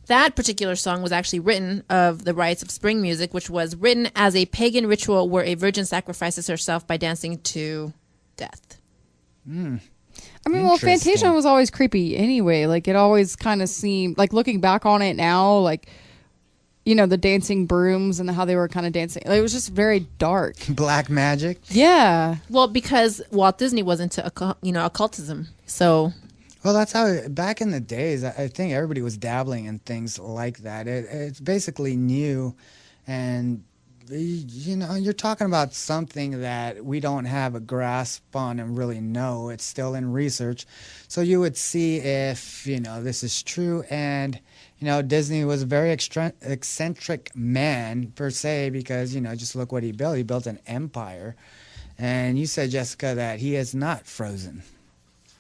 That particular song was actually written of the rites of spring music, which was written as a pagan ritual where a virgin sacrifices herself by dancing to death. I mean, well, Fantasia was always creepy anyway. Like, it always kind of seemed, like, looking back on it now, like, the dancing brooms and how they were kind of dancing. Like, it was just very dark. Black magic. Yeah. Well, because Walt Disney was into, occultism. So... Well, that's how, back in the days, I think everybody was dabbling in things like that. It's basically new, and, you're talking about something that we don't have a grasp on and really know. It's still in research. So you would see if, this is true. And, Disney was a very eccentric man, per se, because, just look what he built. He built an empire. And you said, Jessica, that he is not frozen.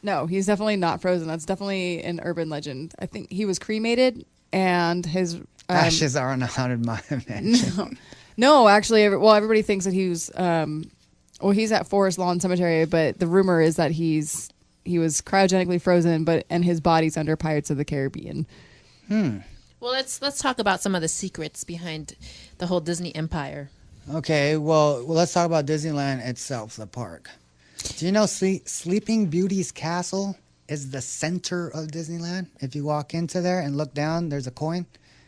No, he's definitely not frozen. That's definitely an urban legend. I think he was cremated, and his ashes are on a haunted mansion. No, actually, everybody thinks that he was. He's at Forest Lawn Cemetery, but the rumor is that he was cryogenically frozen, and his body's under Pirates of the Caribbean. Well, let's talk about some of the secrets behind the whole Disney empire. Okay, well, let's talk about Disneyland itself, the park. Do you know Sleeping Beauty's castle is the center of Disneyland? If you walk into there and look down, there's a coin.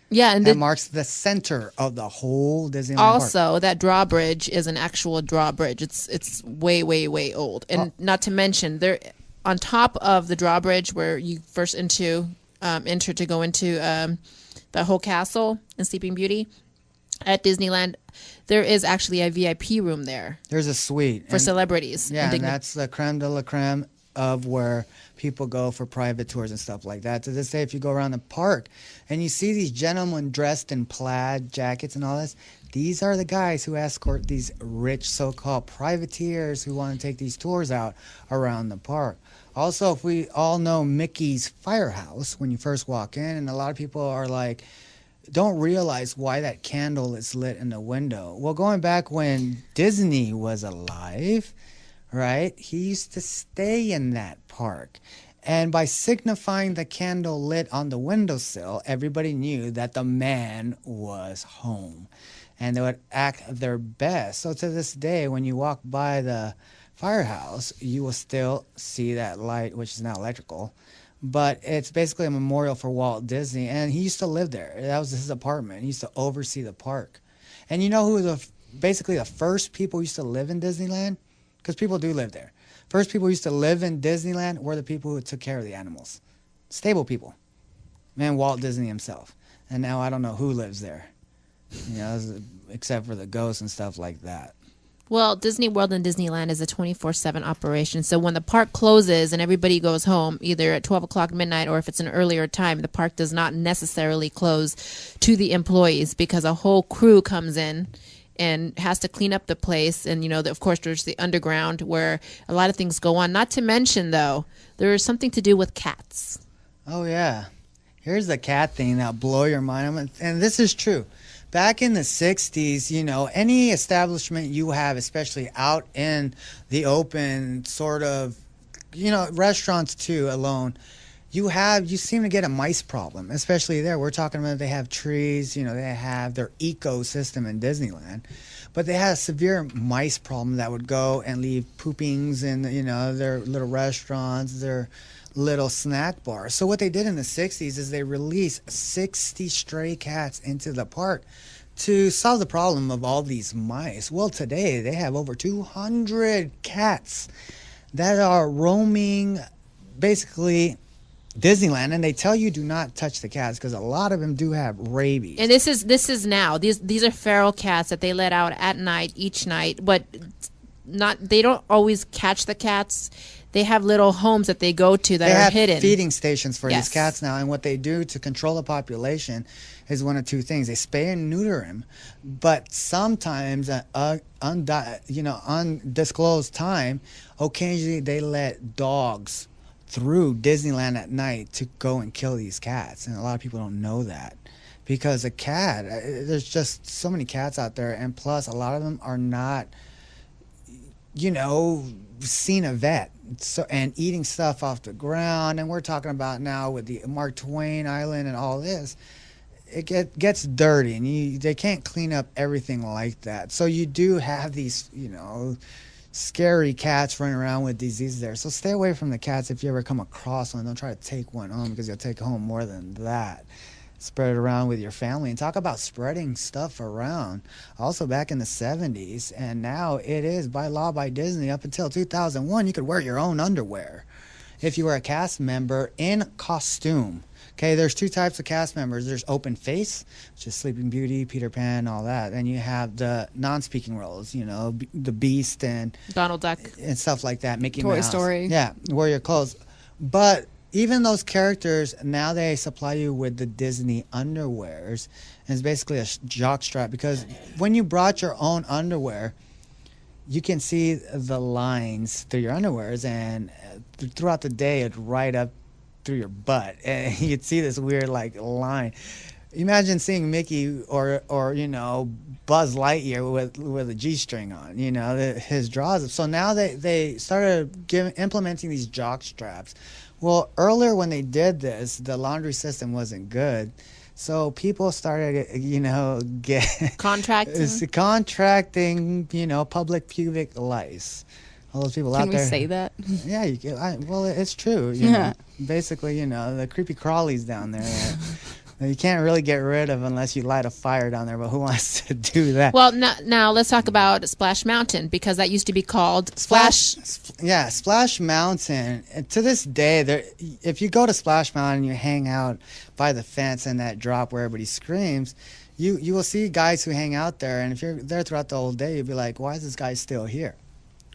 Yeah, and that marks the center of the whole Disneyland also, park. That drawbridge is an actual drawbridge. It's way, way, way old. And not to mention, there on top of the drawbridge where you first enter to go into the whole castle in Sleeping Beauty, at Disneyland, there is actually a VIP room there. There's a suite. For celebrities. Yeah, and that's the creme de la creme of where people go for private tours and stuff like that. To this day, if you go around the park and you see these gentlemen dressed in plaid jackets and all this, these are the guys who escort these rich so-called privateers who want to take these tours out around the park. Also, if we all know Mickey's Firehouse when you first walk in, and a lot of people are like, don't realize why that candle is lit in the window. Well, going back when Disney was alive, right, he used to stay in that park. And by signifying the candle lit on the windowsill, everybody knew that the man was home. And they would act their best. So to this day, when you walk by the firehouse, you will still see that light, which is now electrical. But it's basically a memorial for Walt Disney, and he used to live there. That was his apartment. He used to oversee the park. And you know who basically the first people used to live in Disneyland? Because people do live there. First people who used to live in Disneyland were the people who took care of the animals. Stable people. Man, Walt Disney himself. And now I don't know who lives there. Except for the ghosts and stuff like that. Well, Disney World and Disneyland is a 24/7 operation. So when the park closes and everybody goes home, either at 12 o'clock midnight or if it's an earlier time, the park does not necessarily close to the employees because a whole crew comes in and has to clean up the place. And, of course, there's the underground where a lot of things go on. Not to mention, though, there is something to do with cats. Oh, yeah. Here's the cat thing that'll blow your mind. And this is true. Back in the 60s, any establishment you have, especially out in the open, sort of, restaurants too alone, you seem to get a mice problem, especially there. We're talking about they have trees, they have their ecosystem in Disneyland. But they had a severe mice problem that would go and leave poopings in, their little restaurants, their little snack bars. So what they did in the 60s is they released 60 stray cats into the park to solve the problem of all these mice. Well, today they have over 200 cats that are roaming basically Disneyland, and they tell you do not touch the cats because a lot of them do have rabies. And this is now. These are feral cats that they let out at night each night, but they don't always catch the cats. they have little homes that they go to that They are have hidden. feeding stations for Yes. these cats now, and what they do to control the population is one of two things: they spay and neuter him, but sometimes undisclosed time, occasionally they let dogs through Disneyland at night to go and kill these cats, and a lot of people don't know that. Because a cat, there's just so many cats out there, and plus a lot of them are not, seen a vet, so and eating stuff off the ground. And we're talking about now with the Mark Twain Island and all this, it gets dirty, and they can't clean up everything like that. So you do have these, scary cats running around with diseases there. So stay away from the cats if you ever come across one. Don't try to take one home, because you'll take home more than that. Spread it around with your family, and talk about spreading stuff around. Also back in the 70s, and now it is by law by Disney up until 2001, you could wear your own underwear if you were a cast member in costume. Okay, there's two types of cast members. There's open face, which is Sleeping Beauty, Peter Pan, all that. And you have the non-speaking roles, the Beast and Donald Duck and stuff like that, Mickey Toy Mouse. Story. Yeah, wear your clothes. But even those characters, now they supply you with the Disney underwears. And it's basically a jock strap, because when you brought your own underwear, you can see the lines through your underwears, and throughout the day, it'd ride up through your butt, and you'd see this weird line. Imagine seeing Mickey or Buzz Lightyear with a G-string on, his drawers. So now they started implementing these jock straps. Well, earlier when they did this, the laundry system wasn't good. So people started, contracting, public pubic lice. All those people out Can we there. say that? Yeah, you can. Well, it's true. Basically, the creepy crawlies down there that you can't really get rid of unless you light a fire down there. But who wants to do that? Well, now let's talk about Splash Mountain, because that used to be called Splash. Yeah, Splash Mountain. And to this day, if you go to Splash Mountain and you hang out by the fence and that drop where everybody screams, you will see guys who hang out there. And if you're there throughout the whole day, you'll be like, why is this guy still here?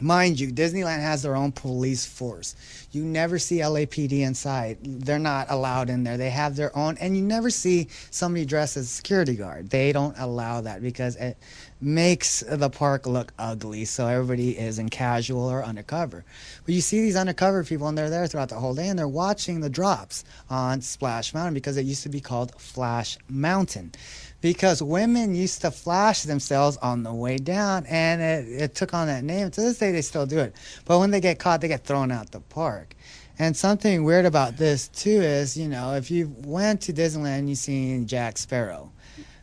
Mind you, Disneyland has their own police force. You never see LAPD inside. They're not allowed in there. They have their own, and you never see somebody dressed as a security guard. They don't allow that because it makes the park look ugly, so everybody is in casual or undercover. But you see these undercover people, and they're there throughout the whole day, and they're watching the drops on Splash Mountain, because it used to be called Flash Mountain. Because women used to flash themselves on the way down, and it took on that name. To this day, they still do it. But when they get caught, they get thrown out the park. And something weird about this, too, is, if you went to Disneyland, you've seen Jack Sparrow.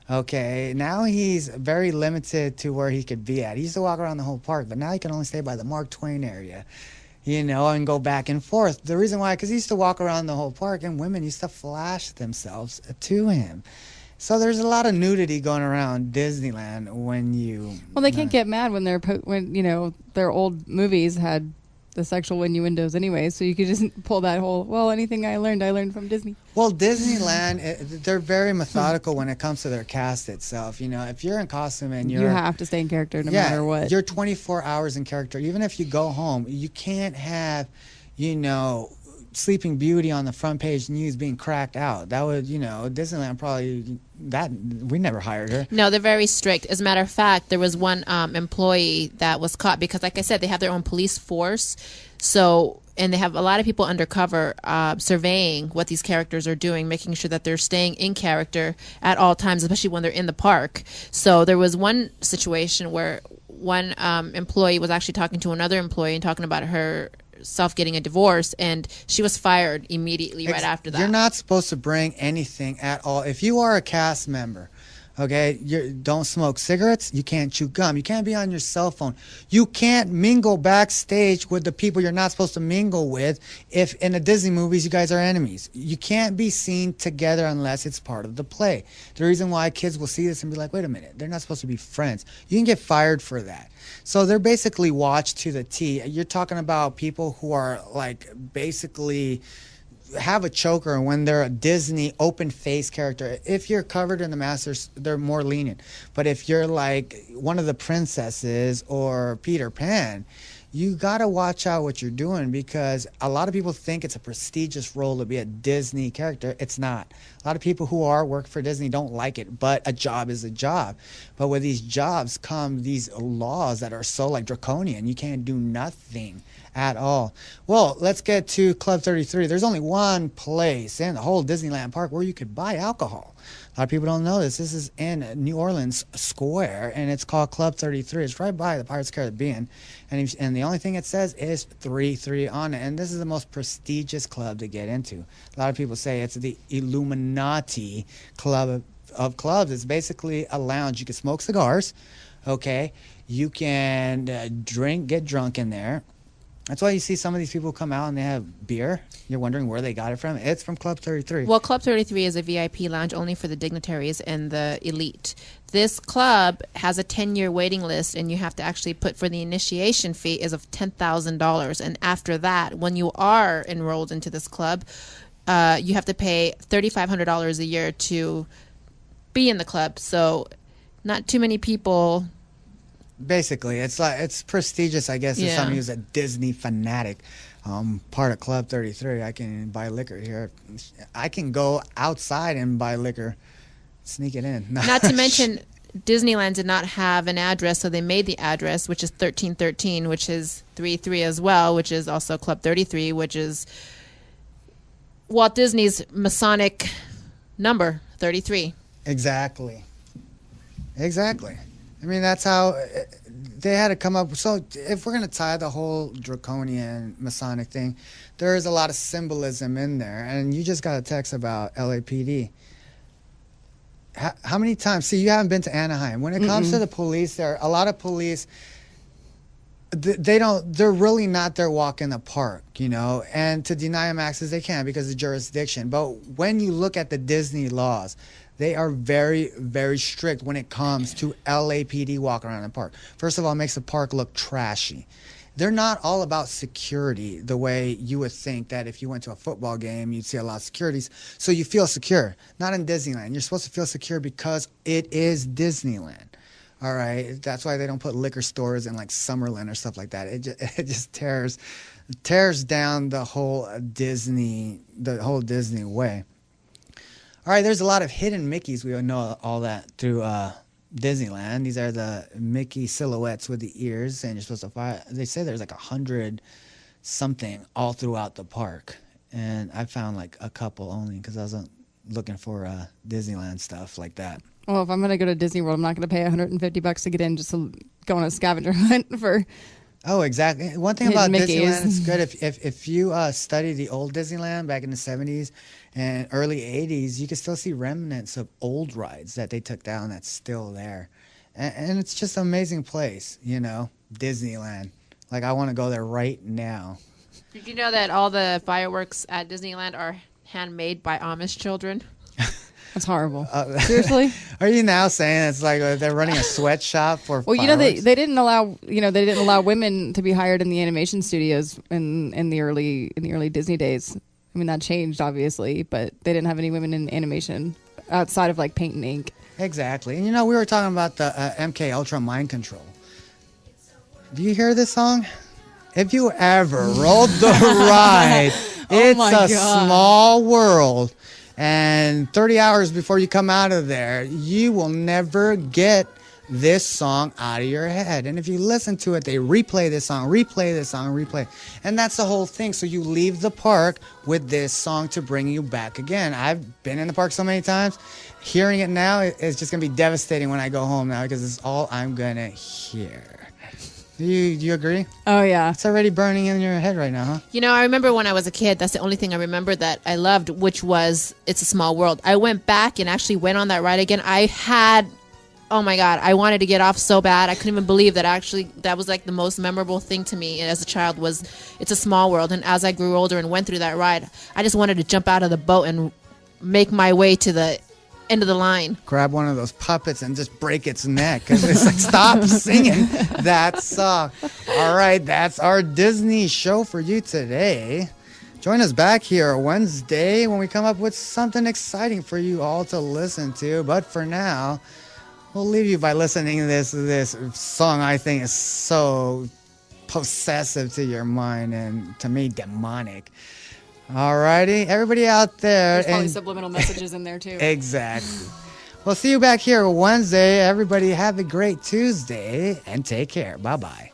Okay, now he's very limited to where he could be at. He used to walk around the whole park, but now he can only stay by the Mark Twain area, and go back and forth. The reason why, because he used to walk around the whole park, and women used to flash themselves to him. So there's a lot of nudity going around Disneyland when you. Well, they can't get mad when their old movies had the sexual innuendos anyway. So you could just pull that whole. Well, anything I learned from Disney. Well, Disneyland, they're very methodical when it comes to their cast itself. If you're in costume and You have to stay in character no matter what. You're 24 hours in character. Even if you go home, you can't have, Sleeping Beauty on the front page news being cracked out. That would, Disneyland probably, we never hired her. No, they're very strict. As a matter of fact, there was one employee that was caught because, like I said, they have their own police force. So, and they have a lot of people undercover surveying what these characters are doing, making sure that they're staying in character at all times, especially when they're in the park. So there was one situation where one employee was actually talking to another employee and talking about herself getting a divorce, and she was fired immediately right after that. You're not supposed to bring anything at all. If you are a cast member, okay, you don't smoke cigarettes, you can't chew gum, you can't be on your cell phone, you can't mingle backstage with the people you're not supposed to mingle with. If in the Disney movies you guys are enemies, you can't be seen together unless it's part of the play. The reason why kids will see this and be like, wait a minute, they're not supposed to be friends. You can get fired for that. So they're basically watched to the T. You're talking about people who are basically have a choker when they're a Disney open face character. If you're covered in the mask, they're more lenient. But if you're like one of the princesses or Peter Pan, you got to watch out what you're doing, because a lot of people think it's a prestigious role to be a Disney character. It's not. A lot of people who work for Disney don't like it, but a job is a job. But with these jobs come these laws that are so like draconian. You can't do nothing at all. Well, let's get to Club 33. There's only one place in the whole Disneyland park where you could buy alcohol. A lot of people don't know this. This is in New Orleans Square, and it's called Club 33. It's right by the Pirates of the Caribbean, and the only thing it says is 33 on it. And this is the most prestigious club to get into. A lot of people say it's the Illuminati Club of clubs. It's basically a lounge. You can smoke cigars, okay? You can get drunk in there. That's why you see some of these people come out and they have beer. You're wondering where they got it from. It's from Club 33. Well, Club 33 is a VIP lounge only for the dignitaries and the elite. This club has a 10-year waiting list, and you have to actually put for the initiation fee is of $10,000. And after that, when you are enrolled into this club, you have to pay $3,500 a year to be in the club. So not too many people... Basically, it's prestigious, I guess, as someone who's a Disney fanatic. Part of Club 33, I can buy liquor here. I can go outside and buy liquor, sneak it in. Not to mention, Disneyland did not have an address, so they made the address, which is 1313, which is 33 as well, which is also Club 33, which is Walt Disney's Masonic number, 33. Exactly. I mean, that's how they had to come up. So if we're going to tie the whole draconian Masonic thing, there is a lot of symbolism in there. And you just got a text about LAPD. How many times? See, you haven't been to Anaheim. When it comes to the police, there are a lot of police. They're really not there walking the park, you know, and to deny them access they can because of jurisdiction. But when you look at the Disney laws, they are very, very strict when it comes to LAPD walking around the park. First of all, it makes the park look trashy. They're not all about security the way you would think that if you went to a football game, you'd see a lot of securities. So you feel secure. Not in Disneyland. You're supposed to feel secure because it is Disneyland. All right, that's why they don't put liquor stores in like Summerlin or stuff like that. It just tears down the whole Disney way. All right, there's a lot of hidden Mickeys. We know all that through Disneyland. These are the Mickey silhouettes with the ears, and you're supposed to find. They say there's like 100 something all throughout the park, and I found like a couple only because I wasn't looking for Disneyland stuff like that. Well, if I'm going to go to Disney World, I'm not going to pay $150 to get in just to go on a scavenger hunt for... Oh, exactly. One thing about Mickey's. Disneyland is good. If you study the old Disneyland back in the 70s and early 80s, you can still see remnants of old rides that they took down that's still there. And it's just an amazing place, you know, Disneyland. Like, I want to go there right now. Did you know that all the fireworks at Disneyland are handmade by Amish children? That's horrible. Seriously? Are you now saying it's like they're running a sweatshop for Well, fireworks? they didn't allow women to be hired in the animation studios in the early Disney days. I mean, that changed obviously, but they didn't have any women in animation outside of like paint and ink. Exactly. And you know, we were talking about the MK Ultra Mind Control. Do you hear this song? If you ever rode the ride, it's a small world. And 30 hours before you come out of there, you will never get this song out of your head. And if you listen to it, they replay this song, replay. And that's the whole thing. So you leave the park with this song to bring you back again. I've been in the park so many times. Hearing it now is just going to be devastating when I go home now because it's all I'm going to hear. Do you agree? Oh, yeah. It's already burning in your head right now, huh? You know, I remember when I was a kid, that's the only thing I remember that I loved, which was It's a Small World. I went back and actually went on that ride again. Oh my God, I wanted to get off so bad. I couldn't even believe that that was like the most memorable thing to me as a child was It's a Small World. And as I grew older and went through that ride, I just wanted to jump out of the boat and make my way to the end of the line. Grab one of those puppets and just break its neck. Because it's like, stop singing that song. All right, that's our Disney show for you today. Join us back here Wednesday when we come up with something exciting for you all to listen to. But for now, we'll leave you by listening to this song I think is so possessive to your mind and to me demonic. Alrighty, everybody out there. There's probably subliminal messages in there too. Exactly. We'll see you back here Wednesday. Everybody have a great Tuesday and take care. Bye-bye.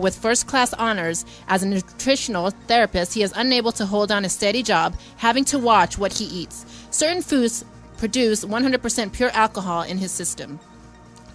With first-class honors as a nutritional therapist, he is unable to hold on a steady job, having to watch what he eats. Certain foods produce 100% pure alcohol in his system.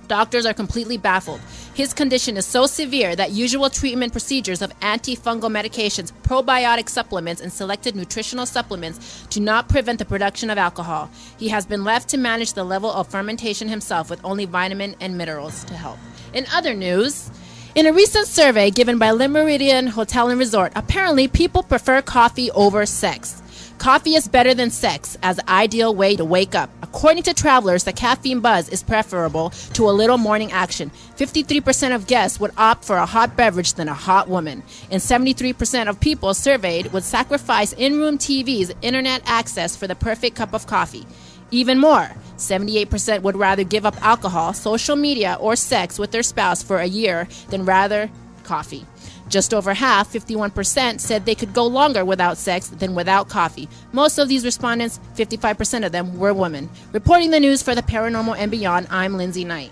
Doctors are completely baffled. His condition is so severe that usual treatment procedures of antifungal medications, probiotic supplements, and selected nutritional supplements do not prevent the production of alcohol. He has been left to manage the level of fermentation himself with only vitamin and minerals to help. In other news, in a recent survey given by Le Méridien Hotel and Resort, apparently people prefer coffee over sex. Coffee is better than sex as the ideal way to wake up. According to travelers, the caffeine buzz is preferable to a little morning action. 53% of guests would opt for a hot beverage than a hot woman. And 73% of people surveyed would sacrifice in-room TVs, internet access for the perfect cup of coffee. Even more, 78% would rather give up alcohol, social media, or sex with their spouse for a year than rather coffee. Just over half, 51%, said they could go longer without sex than without coffee. Most of these respondents, 55% of them, were women. Reporting the news for the Paranormal and Beyond, I'm Lindsay Knight.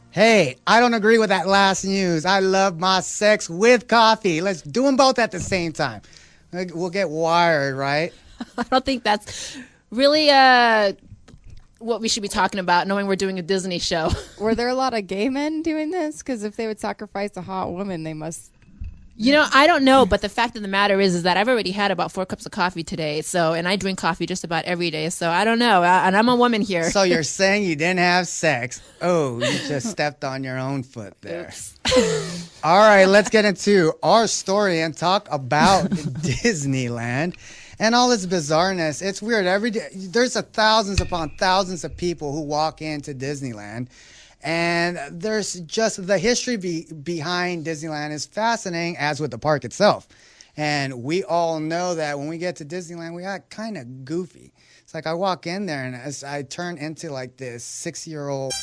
Hey, I don't agree with that last news. I love my sex with coffee. Let's do them both at the same time. We'll get wired, right? I don't think that's really what we should be talking about, knowing we're doing a Disney show. Were there a lot of gay men doing this? Because if they would sacrifice a hot woman, they must... You know, I don't know, but the fact of the matter is that I've already had about 4 cups of coffee today, and I drink coffee just about every day, so I don't know, and I'm a woman here. So you're saying you didn't have sex. Oh, you just stepped on your own foot there. All right, let's get into our story and talk about Disneyland and all its bizarreness. It's weird. Every day, there's thousands upon thousands of people who walk into Disneyland. And there's just the history behind Disneyland is fascinating, as with the park itself. And we all know that when we get to Disneyland, we got kind of goofy. It's like I walk in there and as I turn into like this 6-year-old.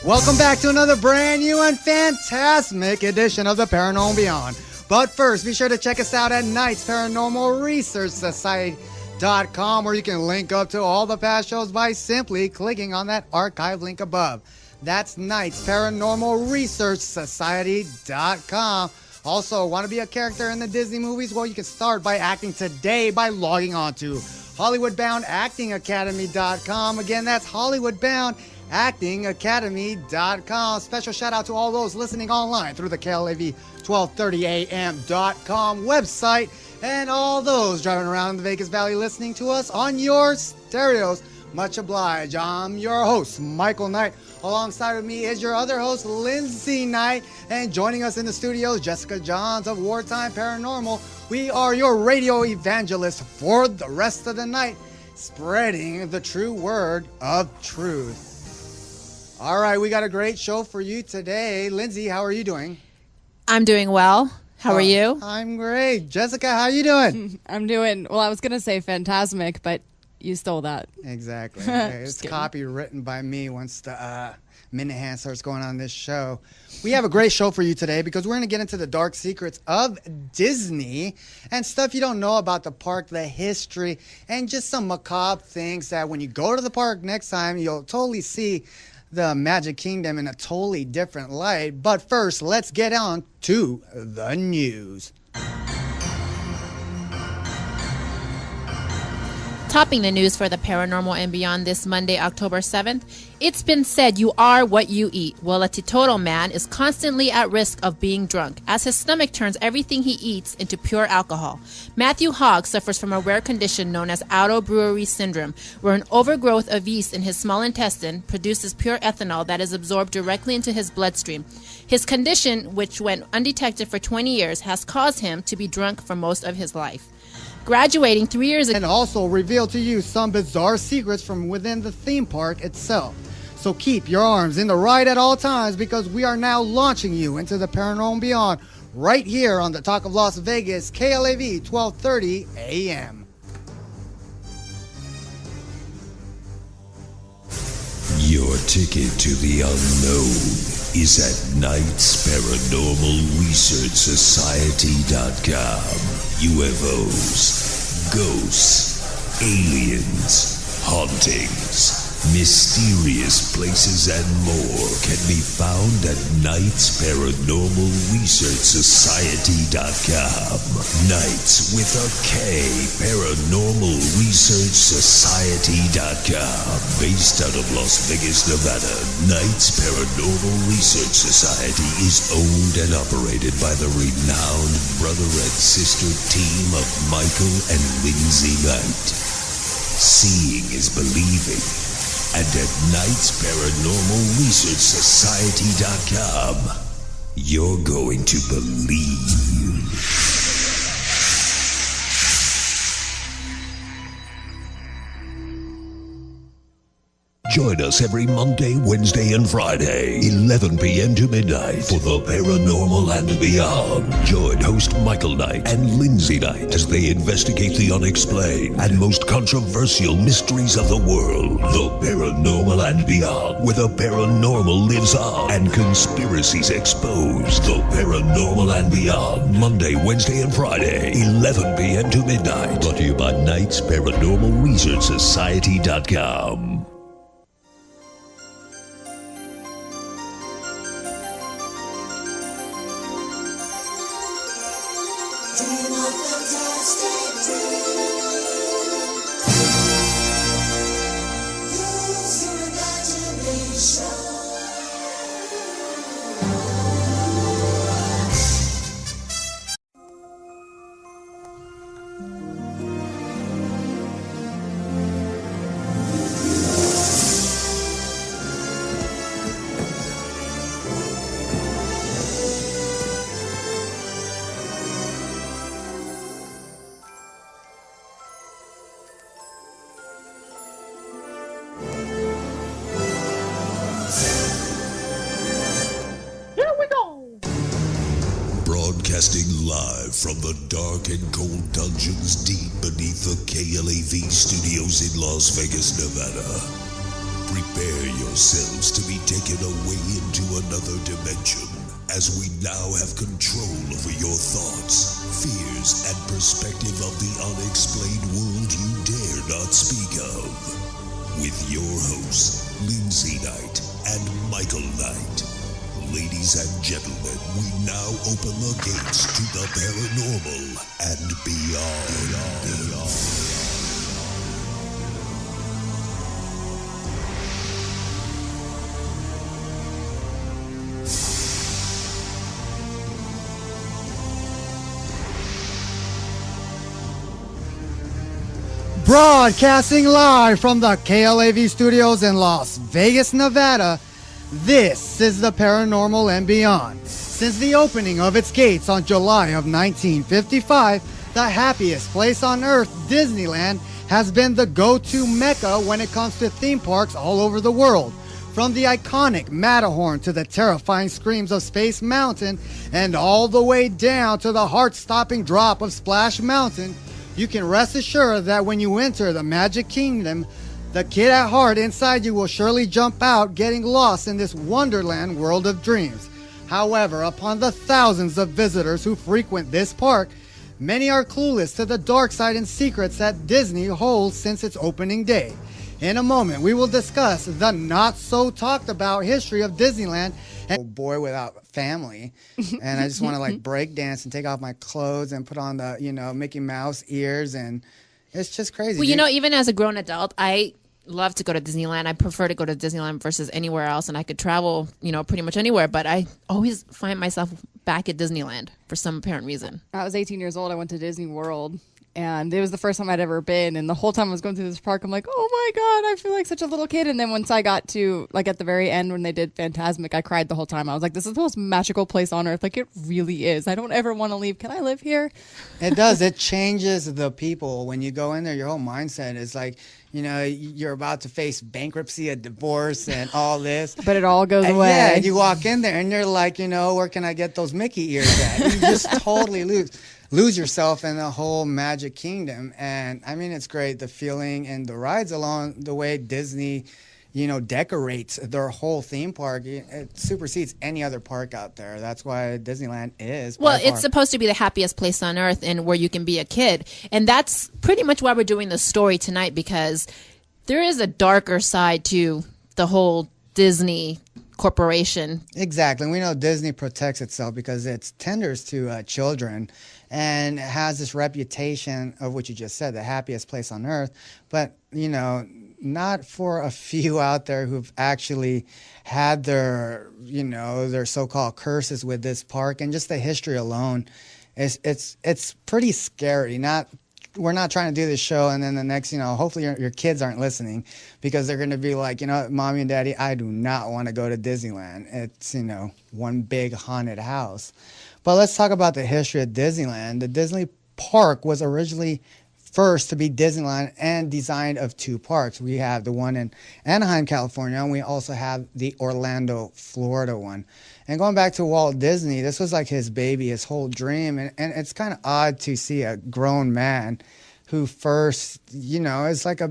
Welcome back to another brand new and fantastic edition of the Paranormal Beyond. But first, be sure to check us out at Knight's Paranormal Research Society.com, where you can link up to all the past shows by simply clicking on that archive link above. That's Knight's Paranormal Research Society.com. Also, want to be a character in the Disney movies? Well, you can start by acting today by logging on to HollywoodBoundActingAcademy.com. Again, that's HollywoodBoundActingAcademy.com. Special shout out to all those listening online through the KLAV 1230am.com website, and all those driving around the Vegas Valley listening to us on your stereos. Much obliged. I'm your host, Michael Knight. Alongside of me is your other host, Lindsay Knight. And joining us in the studios, Jessica Johns of Wartime Paranormal. We are your radio evangelists for the rest of the night, spreading the true word of truth. All right, we got a great show for you today. Lindsay, how are you doing? I'm doing well. How are you? I'm great. Jessica, how you doing? I'm doing... Well, I was going to say phantasmic, but you stole that. Exactly. It's copywritten by me once the minute hand starts going on this show. We have a great show for you today because we're going to get into the dark secrets of Disney and stuff you don't know about the park, the history, and just some macabre things that when you go to the park next time, you'll totally see the Magic Kingdom in a totally different light. But first, let's get on to the news. Topping the news for the Paranormal and Beyond this Monday, October 7th, it's been said you are what you eat. Well, a teetotal man is constantly at risk of being drunk, as his stomach turns everything he eats into pure alcohol. Matthew Hogg suffers from a rare condition known as autobrewery syndrome, where an overgrowth of yeast in his small intestine produces pure ethanol that is absorbed directly into his bloodstream. His condition, which went undetected for 20 years, has caused him to be drunk for most of his life. graduating 3 years ago. And also reveal to you some bizarre secrets from within the theme park itself. So keep your arms in the ride at all times, because we are now launching you into the Paranormal Beyond right here on the Talk of Las Vegas, KLAV 1230 AM. Your ticket to the unknown is at nightsparanormalresearchsociety.com. UFOs, ghosts, aliens, hauntings, mysterious places and more can be found at nightsparanormalresearchsociety.com. Nights with a K, paranormalresearchsociety.com. Based out of Las Vegas, Nevada, Nights Paranormal Research Society is owned and operated by the renowned brother and sister team of Michael and Lindsay Knight. Seeing is believing. And at nightsparanormalresearchsociety.com, you're going to believe. Join us every Monday, Wednesday, and Friday, 11 p.m. to midnight, for the Paranormal and Beyond. Join host Michael Knight and Lindsay Knight as they investigate the unexplained and most controversial mysteries of the world. The Paranormal and Beyond, where the paranormal lives on and conspiracies exposed. The Paranormal and Beyond, Monday, Wednesday, and Friday, 11 p.m. to midnight. Brought to you by Knights Paranormal Research Society.com. Dream of fantastic dreams. Use your imagination. Broadcasting live from the dark and cold dungeons deep beneath the KLAV studios in Las Vegas, Nevada. Prepare yourselves to be taken away into another dimension, as we now have control over your thoughts, fears, and perspective of the unexplained world you dare not speak of. With your hosts, Lindsay Knight and Michael Knight. Ladies and gentlemen, we now open the gates to the paranormal and beyond. Broadcasting live from the KLAV studios in Las Vegas, Nevada, this is the Paranormal and Beyond. Since the opening of its gates on July of 1955, the happiest place on earth, Disneyland, has been the go-to mecca when it comes to theme parks all over the world. From the iconic Matterhorn to the terrifying screams of Space Mountain, and all the way down to the heart-stopping drop of Splash Mountain, you can rest assured that when you enter the Magic Kingdom, the kid at heart inside you will surely jump out, getting lost in this wonderland world of dreams. However, upon the thousands of visitors who frequent this park, many are clueless to the dark side and secrets that Disney holds since its opening day. In a moment, we will discuss the not-so-talked-about history of Disneyland and a boy without family. And I just want to, like, break dance and take off my clothes and put on the, Mickey Mouse ears, and it's just crazy. Well, even as a grown adult, I love to go to Disneyland. I prefer to go to Disneyland versus anywhere else, and I could travel, pretty much anywhere, but I always find myself back at Disneyland for some apparent reason. I was 18 years old. I went to Disney World, And it was the first time I'd ever been. And the whole time I was going through this park, I'm like, oh my God, I feel like such a little kid. And then once I got to, like, at the very end when they did Phantasmic, I cried the whole time. I was like, this is the most magical place on earth. Like, it really is. I don't ever want to leave. Can I live here? It does. It changes the people. When you go in there, your whole mindset is like, you know, you're about to face bankruptcy, a divorce, and all this. But it all goes And away. yeah, and you walk in there and you're like, you know, where can I get those Mickey ears at? You just totally lose yourself in the whole Magic Kingdom. And I mean, it's great. The feeling and the rides along the way Disney, you know, decorates their whole theme park. It supersedes any other park out there. That's why Disneyland is. Well, by far. it's supposed to be the happiest place on earth and where you can be a kid. And that's pretty much why we're doing the story tonight, because there is a darker side to the whole Disney corporation. Exactly. We know Disney protects itself because it tenders to children and has this reputation of what you just said, the happiest place on earth. But, you know, not for a few out there who've actually had their, you know, their so-called curses with this park. And just the history alone, it's pretty scary. We're not trying to do this show and then the next, you know, hopefully your kids aren't listening because they're going to be like, you know, Mommy and Daddy, I do not want to go to Disneyland. It's, you know, one big haunted house. But let's talk about the history of Disneyland. The Disney park was originally first to be Disneyland and designed of two parks. We have the one in Anaheim, California, and we also have the Orlando, Florida one. And going back to Walt Disney, this was like his baby, his whole dream. And it's kind of odd to see a grown man who first, you know, is like a